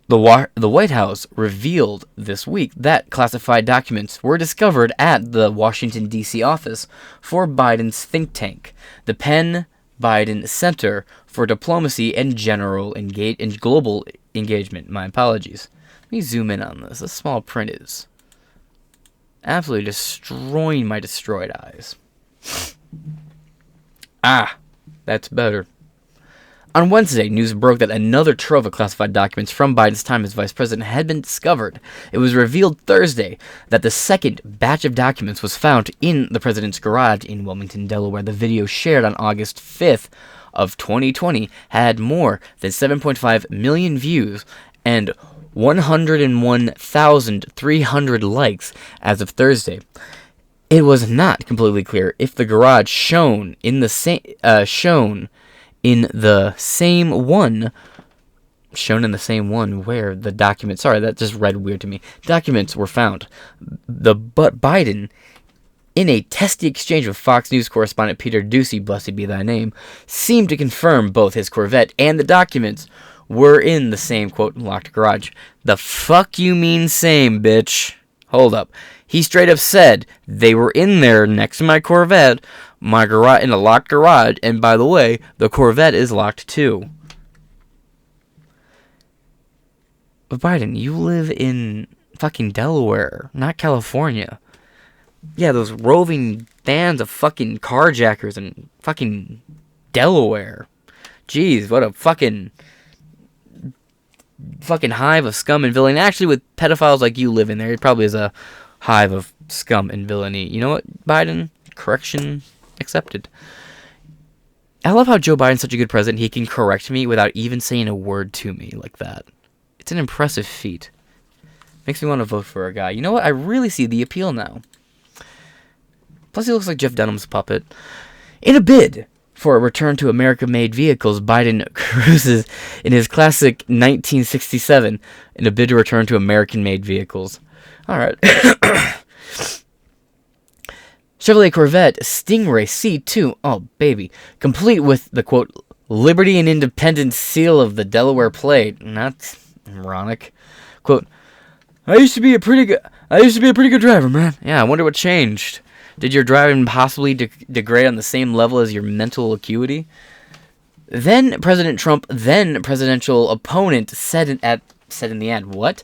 The White House revealed this week that classified documents were discovered at the Washington, D.C. office for Biden's think tank, the Penn Biden Center for Diplomacy and Global Engagement. My apologies. Let me zoom in on this. This small print is absolutely destroying my destroyed eyes. That's better. On Wednesday, news broke that another trove of classified documents from Biden's time as vice president had been discovered. It was revealed Thursday that the second batch of documents was found in the president's garage in Wilmington, Delaware. The video shared on August 5th of 2020 had more than 7.5 million views and 101,300 likes as of Thursday. It was not completely clear if the garage shown in the same one where the documents. Sorry, that just read weird to me. Documents were found. But Biden, in a testy exchange with Fox News correspondent Peter Doocy, blessed be thy name, seemed to confirm both his Corvette and the documents were in the same, quote, locked garage. The fuck you mean same, bitch? Hold up. He straight up said they were in there next to my Corvette, my garage, in a locked garage, and by the way, the Corvette is locked too. But Biden, you live in fucking Delaware, not California. Yeah, those roving bands of fucking carjackers in fucking Delaware. Jeez, what a fucking hive of scum and villainy. Actually, with pedophiles like you live in there, it probably is a hive of scum and villainy. You know what, Biden? Correction accepted. I love how Joe Biden's such a good president. He can correct me without even saying a word to me like that. It's an impressive feat. Makes me want to vote for a guy. You know what? I really see the appeal now. Plus, he looks like Jeff Dunham's puppet. In a bid for a return to America-made vehicles, Biden cruises in his classic 1967 in a bid to return to American-made vehicles. All right. Chevrolet Corvette Stingray C2, oh baby, complete with the, quote, Liberty and Independence seal of the Delaware plate. That's ironic. Quote, I used to be a pretty good I used to be a pretty good driver, man. Yeah, I wonder what changed. Did your driving possibly degrade on the same level as your mental acuity? Then President Trump, then presidential opponent, said in the ad, what?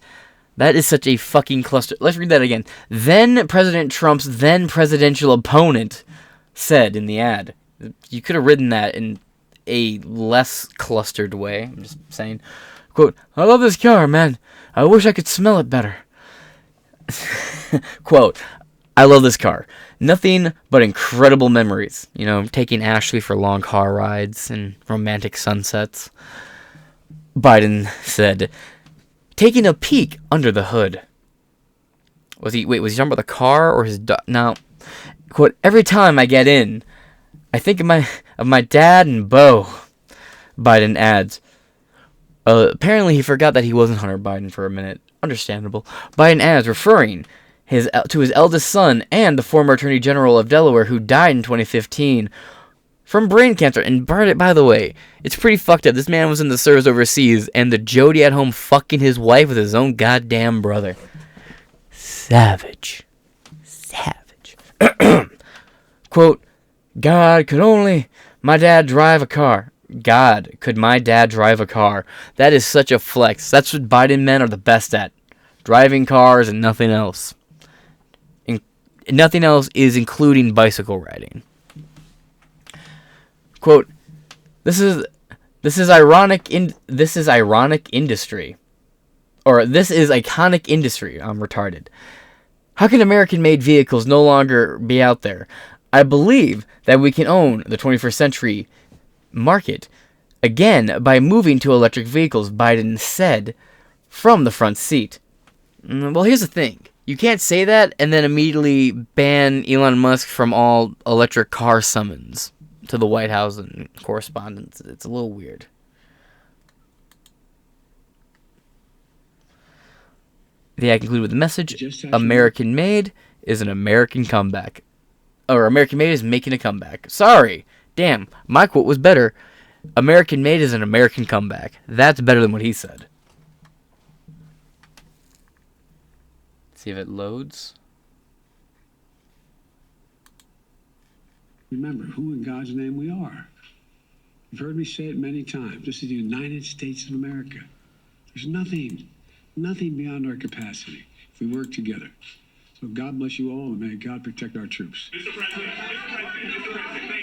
That is such a fucking cluster. Let's read that again. Then President Trump's then presidential opponent said in the ad. You could have written that in a less clustered way. I'm just saying. Quote, I love this car, man. I wish I could smell it better. Quote, I love this car. Nothing but incredible memories. You know, taking Ashley for long car rides and romantic sunsets. Biden said, taking a peek under the hood. Was he talking about the car or his now, quote, every time I get in, I think of my dad and Beau. Biden adds. Apparently he forgot that he wasn't Hunter Biden for a minute. Understandable. Biden adds, referring to his eldest son and the former Attorney General of Delaware who died in 2015 from brain cancer. And by the way, it's pretty fucked up. This man was in the service overseas, and the Jody at home fucking his wife with his own goddamn brother. Savage. Quote, God, could only my dad drive a car. God, could my dad drive a car? That is such a flex. That's what Biden men are the best at. Driving cars and nothing else. Nothing else is including bicycle riding. Quote, this is ironic industry. Or this is iconic industry. I'm retarded. How can American-made vehicles no longer be out there? I believe that we can own the 21st century market again by moving to electric vehicles, Biden said from the front seat. Well, here's the thing. You can't say that and then immediately ban Elon Musk from all electric car summons to the White House and correspondence. It's a little weird. The ad concluded with the message, American made is an American comeback. Or American made is making a comeback. Sorry. Damn, my quote was better. American made is an American comeback. That's better than what he said. See if it loads. Remember who in God's name we are. You've heard me say it many times. This is the United States of America. There's nothing beyond our capacity if we work together. So God bless you all, and may God protect our troops. Mr. President, Mr. President,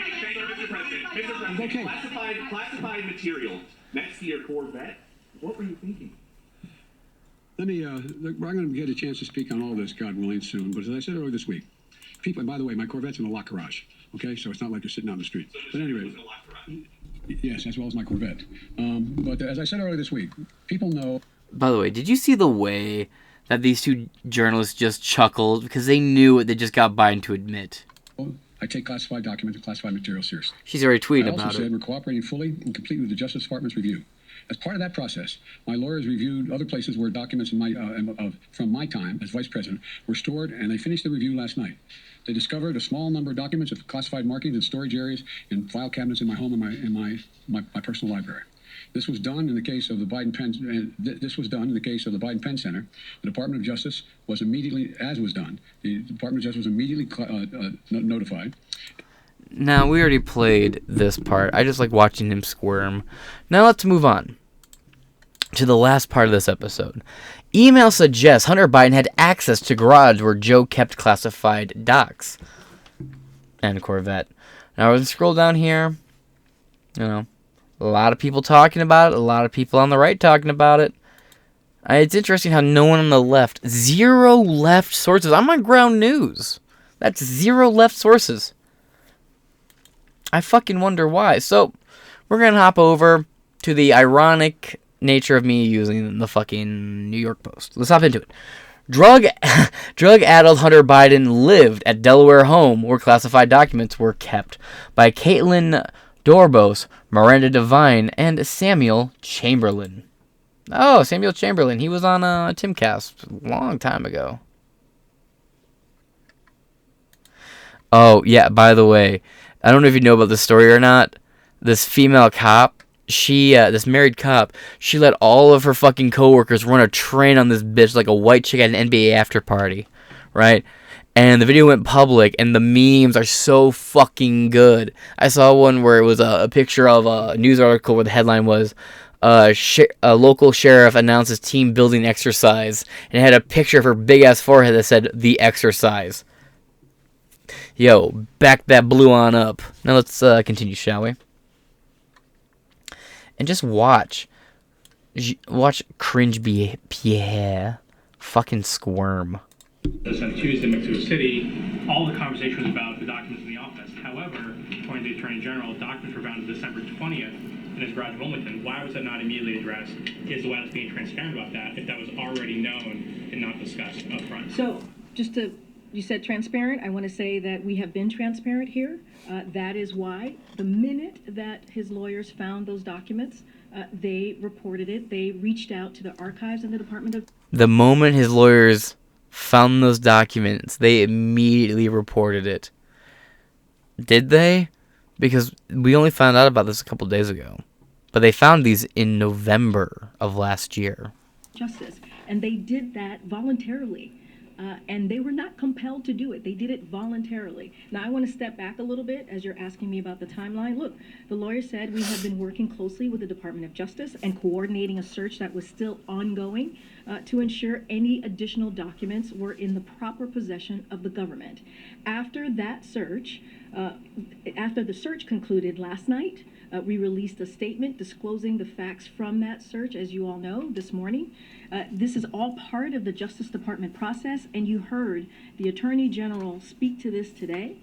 Okay. Classified material next to your Corvette. What were you thinking? Let me, look, I'm going to get a chance to speak on all this, God willing, soon. But as I said earlier this week, people, and by the way, my Corvette's in a locked garage, okay? So it's not like they're sitting out in the street. But anyway, yes, as well as my Corvette. But as I said earlier this week, people know. By the way, did you see the way that these two journalists just chuckled because they knew what they just got Biden to admit? I take classified documents and classified materials seriously. She's already tweeted I also about said it. we're cooperating fully and completely with the Justice Department's review. As part of that process, my lawyers reviewed other places where documents from my time as vice president were stored, and they finished the review last night. They discovered a small number of documents with classified markings in storage areas and file cabinets in my home and my personal library. This was done in the case of the Biden Penn. This was done in the case of the Biden Penn Center. The Department of Justice was immediately, as was done, the Department of Justice was immediately notified. Now, we already played this part. I just like watching him squirm. Now let's move on to the last part of this episode. Email suggests Hunter Biden had access to garage where Joe kept classified docs and Corvette. Now, we're going to scroll down here. You know, a lot of people talking about it. A lot of people on the right talking about it. It's interesting how no one on the left, zero left sources. I'm on Ground News. That's zero left sources. I fucking wonder why. So, we're going to hop over to the ironic nature of me using the fucking New York Post. Let's hop into it. Drug-addled Hunter Biden lived at Delaware home where classified documents were kept by Caitlin Dorbos, Miranda Devine, and Samuel Chamberlain. Oh, Samuel Chamberlain. He was on Timcast a long time ago. Oh, yeah, by the way, I don't know if you know about this story or not. This female cop, this married cop, she let all of her fucking coworkers run a train on this bitch like a white chick at an NBA after party, right? And the video went public, and the memes are so fucking good. I saw one where it was a picture of a news article where the headline was, a local sheriff announces team building exercise, and it had a picture of her big-ass forehead that said, "The Exercise." Yo, back that blue on up. Now let's continue, shall we? And just watch cringe Pierre fucking squirm. This on Tuesday in Mexico City, all the conversation was about the documents in the office. However, according to the Attorney General, documents were found on December 20th in his garage in Wilmington. Why was that not immediately addressed? Is the White House being transparent about that if that was already known and not discussed up front? So, you said transparent. I want to say that we have been transparent here. That is why the minute that his lawyers found those documents, they reported it. They reached out to the archives in the Department of... The moment his lawyers found those documents, they immediately reported it. Did they? Because we only found out about this a couple days ago. But they found these in November of last year. Justice. And they did that voluntarily. And they were not compelled to do it. They did it voluntarily. Now, I want to step back a little bit as you're asking me about the timeline. Look, the lawyer said we have been working closely with the Department of Justice and coordinating a search that was still ongoing to ensure any additional documents were in the proper possession of the government. After that search, after the search concluded last night, we released a statement disclosing the facts from that search, as you all know, this morning. This is all part of the Justice Department process, and you heard the Attorney General speak to this today.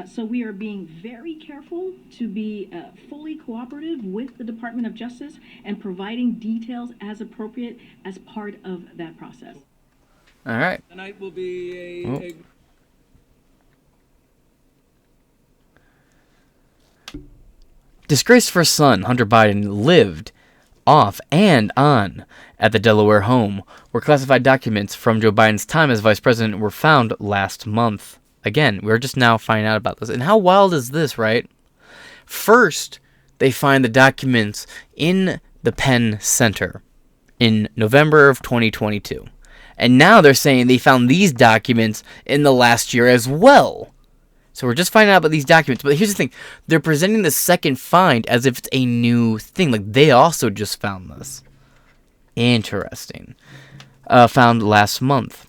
So we are being very careful to be fully cooperative with the Department of Justice and providing details as appropriate as part of that process. All right. Tonight will be a Disgraced first son, Hunter Biden, lived off and on at the Delaware home, where classified documents from Joe Biden's time as vice president were found last month. Again, we're just now finding out about this. And how wild is this, right? First, they find the documents in the Penn Center in November of 2022. And now they're saying they found these documents in the last year as well. So we're just finding out about these documents. But here's the thing. They're presenting the second find as if it's a new thing. Like, they also just found this. Interesting. Found last month.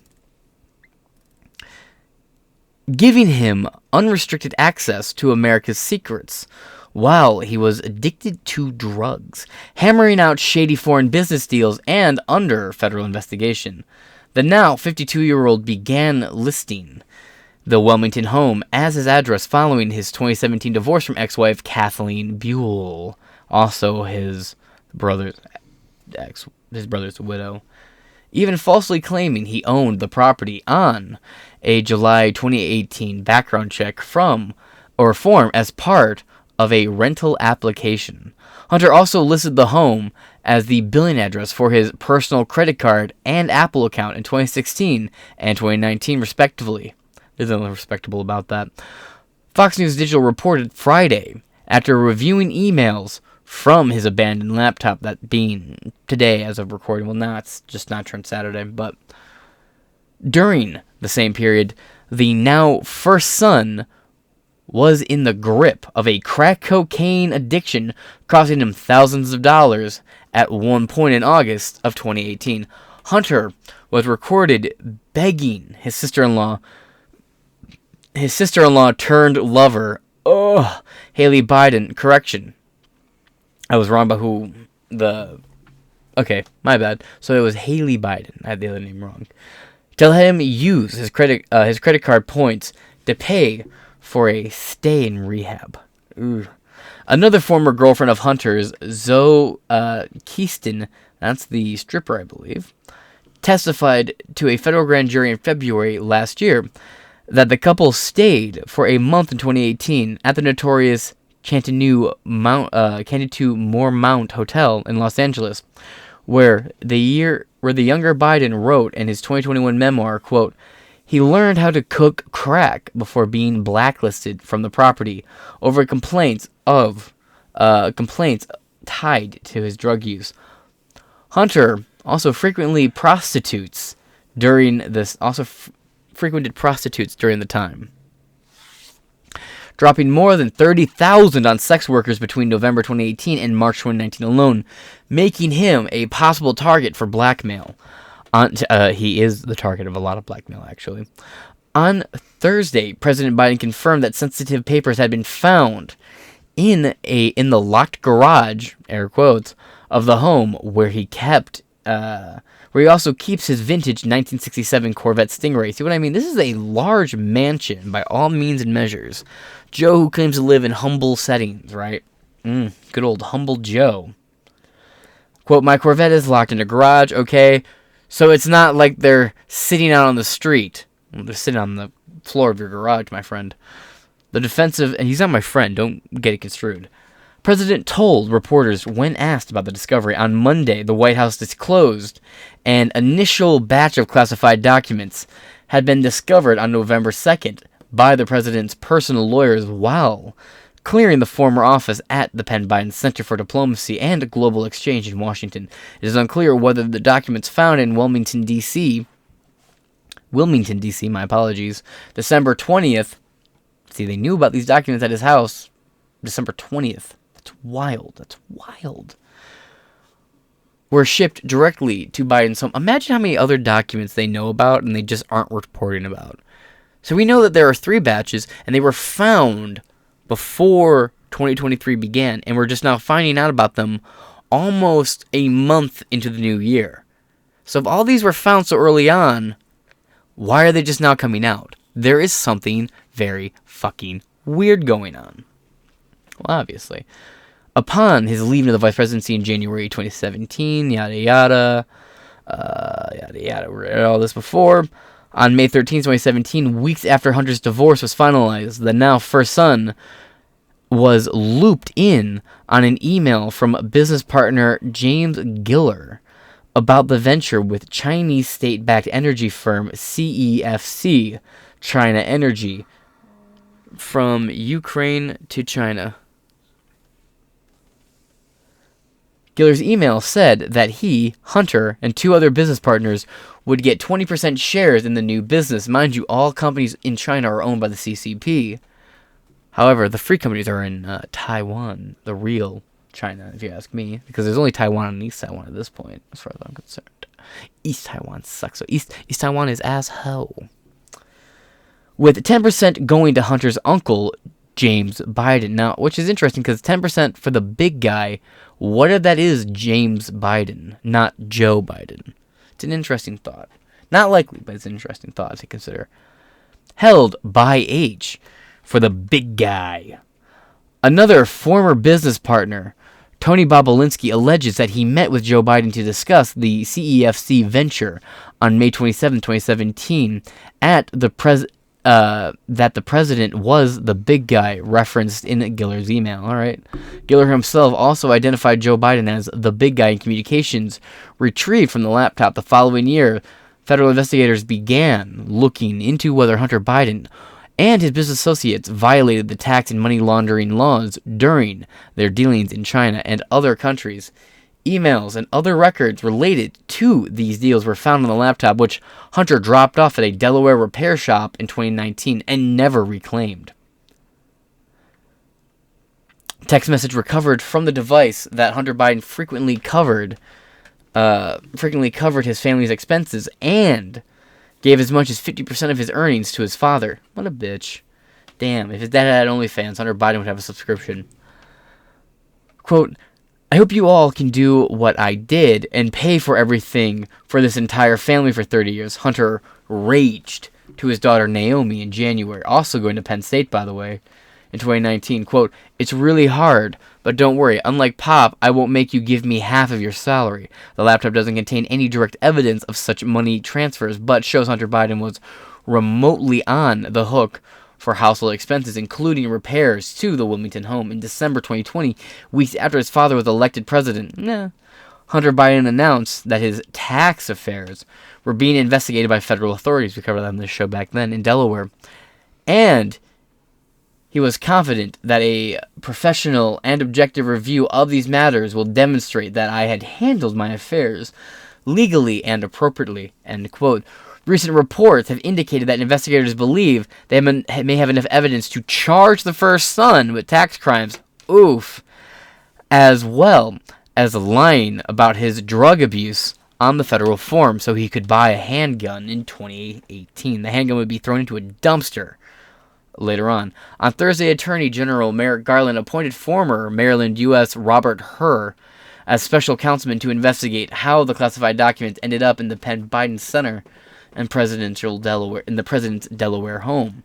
Giving him unrestricted access to America's secrets while he was addicted to drugs, hammering out shady foreign business deals, and under federal investigation. The now 52-year-old began listing the Wilmington home as his address following his 2017 divorce from ex-wife Kathleen Buell, also his brother's widow, even falsely claiming he owned the property on a July 2018 background check form as part of a rental application. Hunter also listed the home as the billing address for his personal credit card and Apple account in 2016 and 2019, respectively. There's nothing respectable about that. Fox News Digital reported Friday, after reviewing emails from his abandoned laptop, that being today as of recording. Well, now it's just not turned Saturday, but during the same period, the now first son was in the grip of a crack cocaine addiction, costing him thousands of dollars at one point in August of 2018. Hunter was recorded begging his sister-in-law turned lover, Haley Biden, correction. I was wrong about who okay, my bad. So it was Haley Biden. I had the other name wrong. Tell him use his credit card points to pay for a stay in rehab. Ooh. Another former girlfriend of Hunter's, Zoe Keaston, that's the stripper, I believe, testified to a federal grand jury in February last year that the couple stayed for a month in 2018 at the notorious Cantu Moormount Hotel in Los Angeles, where the younger Biden wrote in his 2021 memoir, quote, he learned how to cook crack before being blacklisted from the property over complaints tied to his drug use. Hunter also frequented prostitutes during the time, dropping more than $30,000 on sex workers between November 2018 and March 2019 alone, making him a possible target for blackmail. He is the target of a lot of blackmail, actually. On Thursday, President Biden confirmed that sensitive papers had been found in the locked garage, air quotes, of the home where he also keeps his vintage 1967 Corvette Stingray. See what I mean? This is a large mansion by all means and measures. Joe, who claims to live in humble settings, right? Good old humble Joe. Quote, my Corvette is locked in a garage, okay? So it's not like they're sitting out on the street. Well, they're sitting on the floor of your garage, my friend. The defensive, and he's not my friend, don't get it construed. President told reporters when asked about the discovery on Monday the White House disclosed an initial batch of classified documents had been discovered on November 2nd by the president's personal lawyers while clearing the former office at the Penn Biden Center for Diplomacy and Global Exchange in Washington. It is unclear whether the documents found in Wilmington, D.C., my apologies, December 20th. See, they knew about these documents at his house December 20th. That's wild. Were shipped directly to Biden's home. Imagine how many other documents they know about and they just aren't reporting about. So we know that there are 3 batches, and they were found before 2023 began, and we're just now finding out about them almost a month into the new year. So if all these were found so early on, why are they just now coming out? There is something very fucking weird going on. Well, obviously. Upon his leaving of the vice presidency in January 2017, yada yada, we read all this before. On May 13, 2017, weeks after Hunter's divorce was finalized, the now first son was looped in on an email from business partner James Giller about the venture with Chinese state-backed energy firm CEFC, China Energy, from Ukraine to China. Giller's email said that he, Hunter, and 2 other business partners would get 20% shares in the new business. Mind you, all companies in China are owned by the CCP. However, the free companies are in Taiwan, the real China, if you ask me, because there's only Taiwan and East Taiwan at this point, as far as I'm concerned. East Taiwan sucks, so East Taiwan is asshole. With 10% going to Hunter's uncle, James Biden. Now, which is interesting, because 10% for the big guy, what if that is James Biden, not Joe Biden? It's an interesting thought. Not likely, but it's an interesting thought to consider. Held by H for the big guy. Another former business partner, Tony Bobolinsky, alleges that he met with Joe Biden to discuss the CEFC venture on May 27, 2017, that the president was the big guy referenced in Giller's email. All right. Giller himself also identified Joe Biden as the big guy in communications retrieved from the laptop. The following year, federal investigators began looking into whether Hunter Biden and his business associates violated the tax and money laundering laws during their dealings in China and other countries. Emails and other records related to these deals were found on the laptop, which Hunter dropped off at a Delaware repair shop in 2019 and never reclaimed. Text message recovered from the device that Hunter Biden frequently covered his family's expenses and gave as much as 50% of his earnings to his father. What a bitch. Damn, if his dad had OnlyFans, Hunter Biden would have a subscription. Quote, I hope you all can do what I did and pay for everything for this entire family for 30 years. Hunter raged to his daughter Naomi in January, also going to Penn State, by the way, in 2019. Quote, it's really hard, but don't worry. Unlike Pop, I won't make you give me half of your salary. The laptop doesn't contain any direct evidence of such money transfers, but shows Hunter Biden was remotely on the hook for household expenses, including repairs to the Wilmington home. In December 2020, weeks after his father was elected president, Hunter Biden announced that his tax affairs were being investigated by federal authorities. We covered that on this show back then in Delaware. And He was confident that a professional and objective review of these matters will demonstrate that I had handled my affairs legally and appropriately, end quote. Recent reports have indicated that investigators believe they may have enough evidence to charge the first son with tax crimes, oof, as well as lying about his drug abuse on the federal form so he could buy a handgun in 2018. The handgun would be thrown into a dumpster later on. On Thursday, Attorney General Merrick Garland appointed former Maryland U.S. Robert Hur as special counselman to investigate how the classified documents ended up in the Biden Center in the president's Delaware home.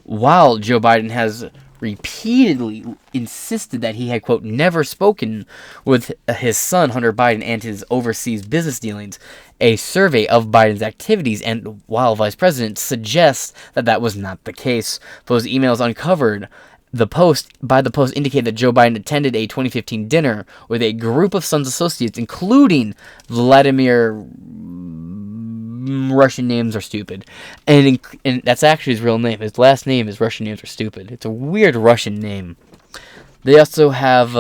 While Joe Biden has repeatedly insisted that he had, quote, never spoken with his son Hunter Biden and his overseas business dealings, a survey of Biden's activities and while vice president suggests that that was not the case. Those emails uncovered by the Post indicate that Joe Biden attended a 2015 dinner with a group of Son's associates, including Vladimir. Russian names are stupid, and that's actually his real name. His last name is Russian names are stupid. It's a weird Russian name. They also have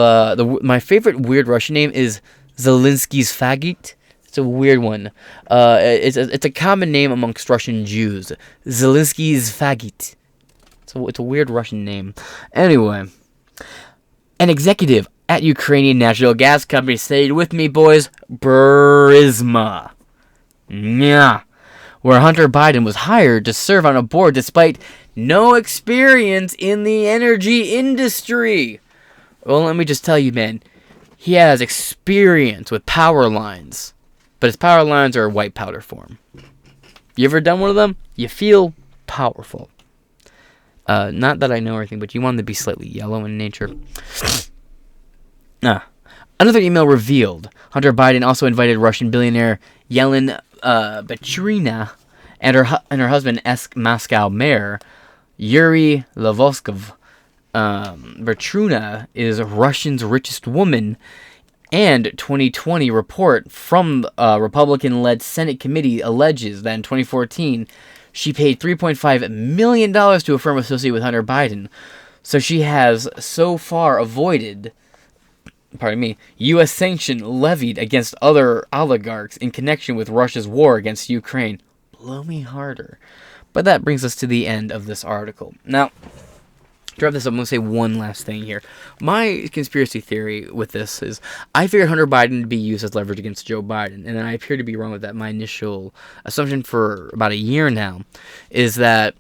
my favorite weird Russian name is Zelensky's Faggot. It's a weird one. It's a common name amongst Russian Jews. Zelensky's Faggot. It's a weird Russian name. Anyway, an executive at Ukrainian Natural Gas Company stayed with me, boys. Burisma. Yeah, where Hunter Biden was hired to serve on a board despite no experience in the energy industry. Well, let me just tell you, man, he has experience with power lines, but his power lines are white powder form. You ever done one of them? You feel powerful. Not that I know anything, but you want them to be slightly yellow in nature. Another email revealed Hunter Biden also invited Russian billionaire Yelena Baturina and her husband, Moscow mayor Yuri Levoskov. Baturina is Russia's richest woman, and 2020 report from a Republican-led Senate committee alleges that in 2014 she paid $3.5 million to a firm associated with Hunter Biden. So she has so far avoided U.S. sanction levied against other oligarchs in connection with Russia's war against Ukraine. Blow me harder. But that brings us to the end of this article. Now, to wrap this up, I'm going to say one last thing here. My conspiracy theory with this is I figured Hunter Biden to be used as leverage against Joe Biden, and I appear to be wrong with that. My initial assumption for about a year now is that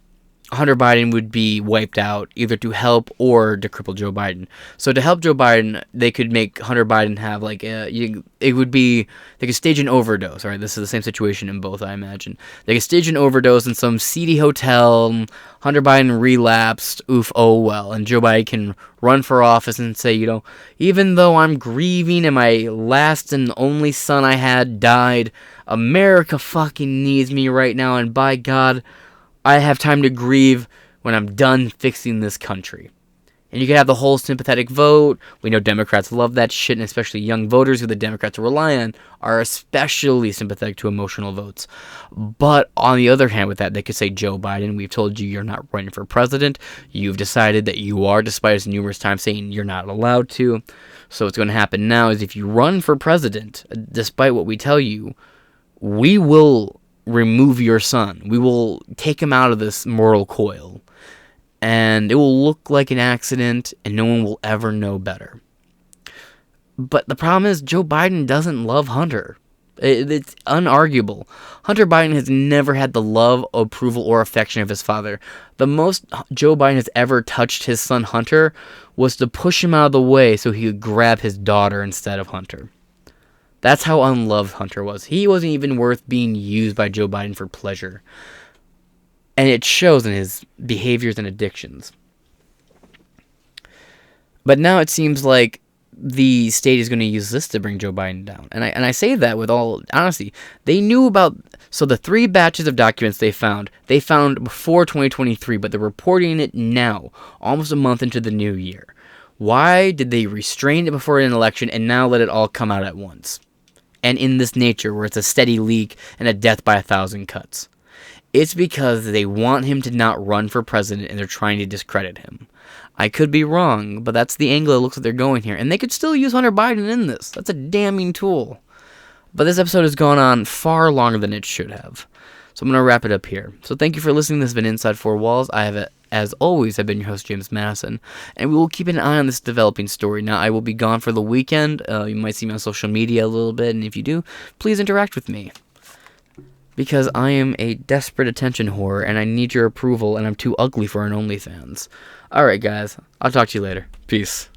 Hunter Biden would be wiped out either to help or to cripple Joe Biden. So to help Joe Biden, they could make Hunter Biden have they could stage an overdose. All right, this is the same situation in both, I imagine. They could stage an overdose in some seedy hotel. Hunter Biden relapsed. Oof, oh well. And Joe Biden can run for office and say, even though I'm grieving and my last and only son I had died, America fucking needs me right now, and by God, I have time to grieve when I'm done fixing this country. And you can have the whole sympathetic vote. We know Democrats love that shit, and especially young voters who the Democrats rely on are especially sympathetic to emotional votes. But on the other hand, with that, they could say, Joe Biden, we've told you you're not running for president. You've decided that you are, despite us numerous times saying you're not allowed to. So what's going to happen now is if you run for president, despite what we tell you, we will remove your son. We will take him out of this moral coil. And it will look like an accident, and no one will ever know better. But the problem is, Joe Biden doesn't love Hunter. It's unarguable. Hunter Biden has never had the love, approval, or affection of his father. The most Joe Biden has ever touched his son Hunter was to push him out of the way so he could grab his daughter instead of Hunter. That's how unloved Hunter was. He wasn't even worth being used by Joe Biden for pleasure. And it shows in his behaviors and addictions. But now it seems like the state is going to use this to bring Joe Biden down. And I say that with all honesty. They knew about... So the 3 batches of documents they found before 2023, but they're reporting it now, almost a month into the new year. Why did they restrain it before an election and now let it all come out at once? And in this nature, where it's a steady leak and a death by 1,000 cuts. It's because they want him to not run for president and they're trying to discredit him. I could be wrong, but that's the angle it looks like they're going here. And they could still use Hunter Biden in this. That's a damning tool. But this episode has gone on far longer than it should have. So I'm going to wrap it up here. So thank you for listening. This has been Inside Four Walls. I have, as always, I've been your host, James Madison. And we will keep an eye on this developing story. Now, I will be gone for the weekend. You might see me on social media a little bit. And if you do, please interact with me. Because I am a desperate attention whore, and I need your approval, and I'm too ugly for an OnlyFans. Alright, guys. I'll talk to you later. Peace.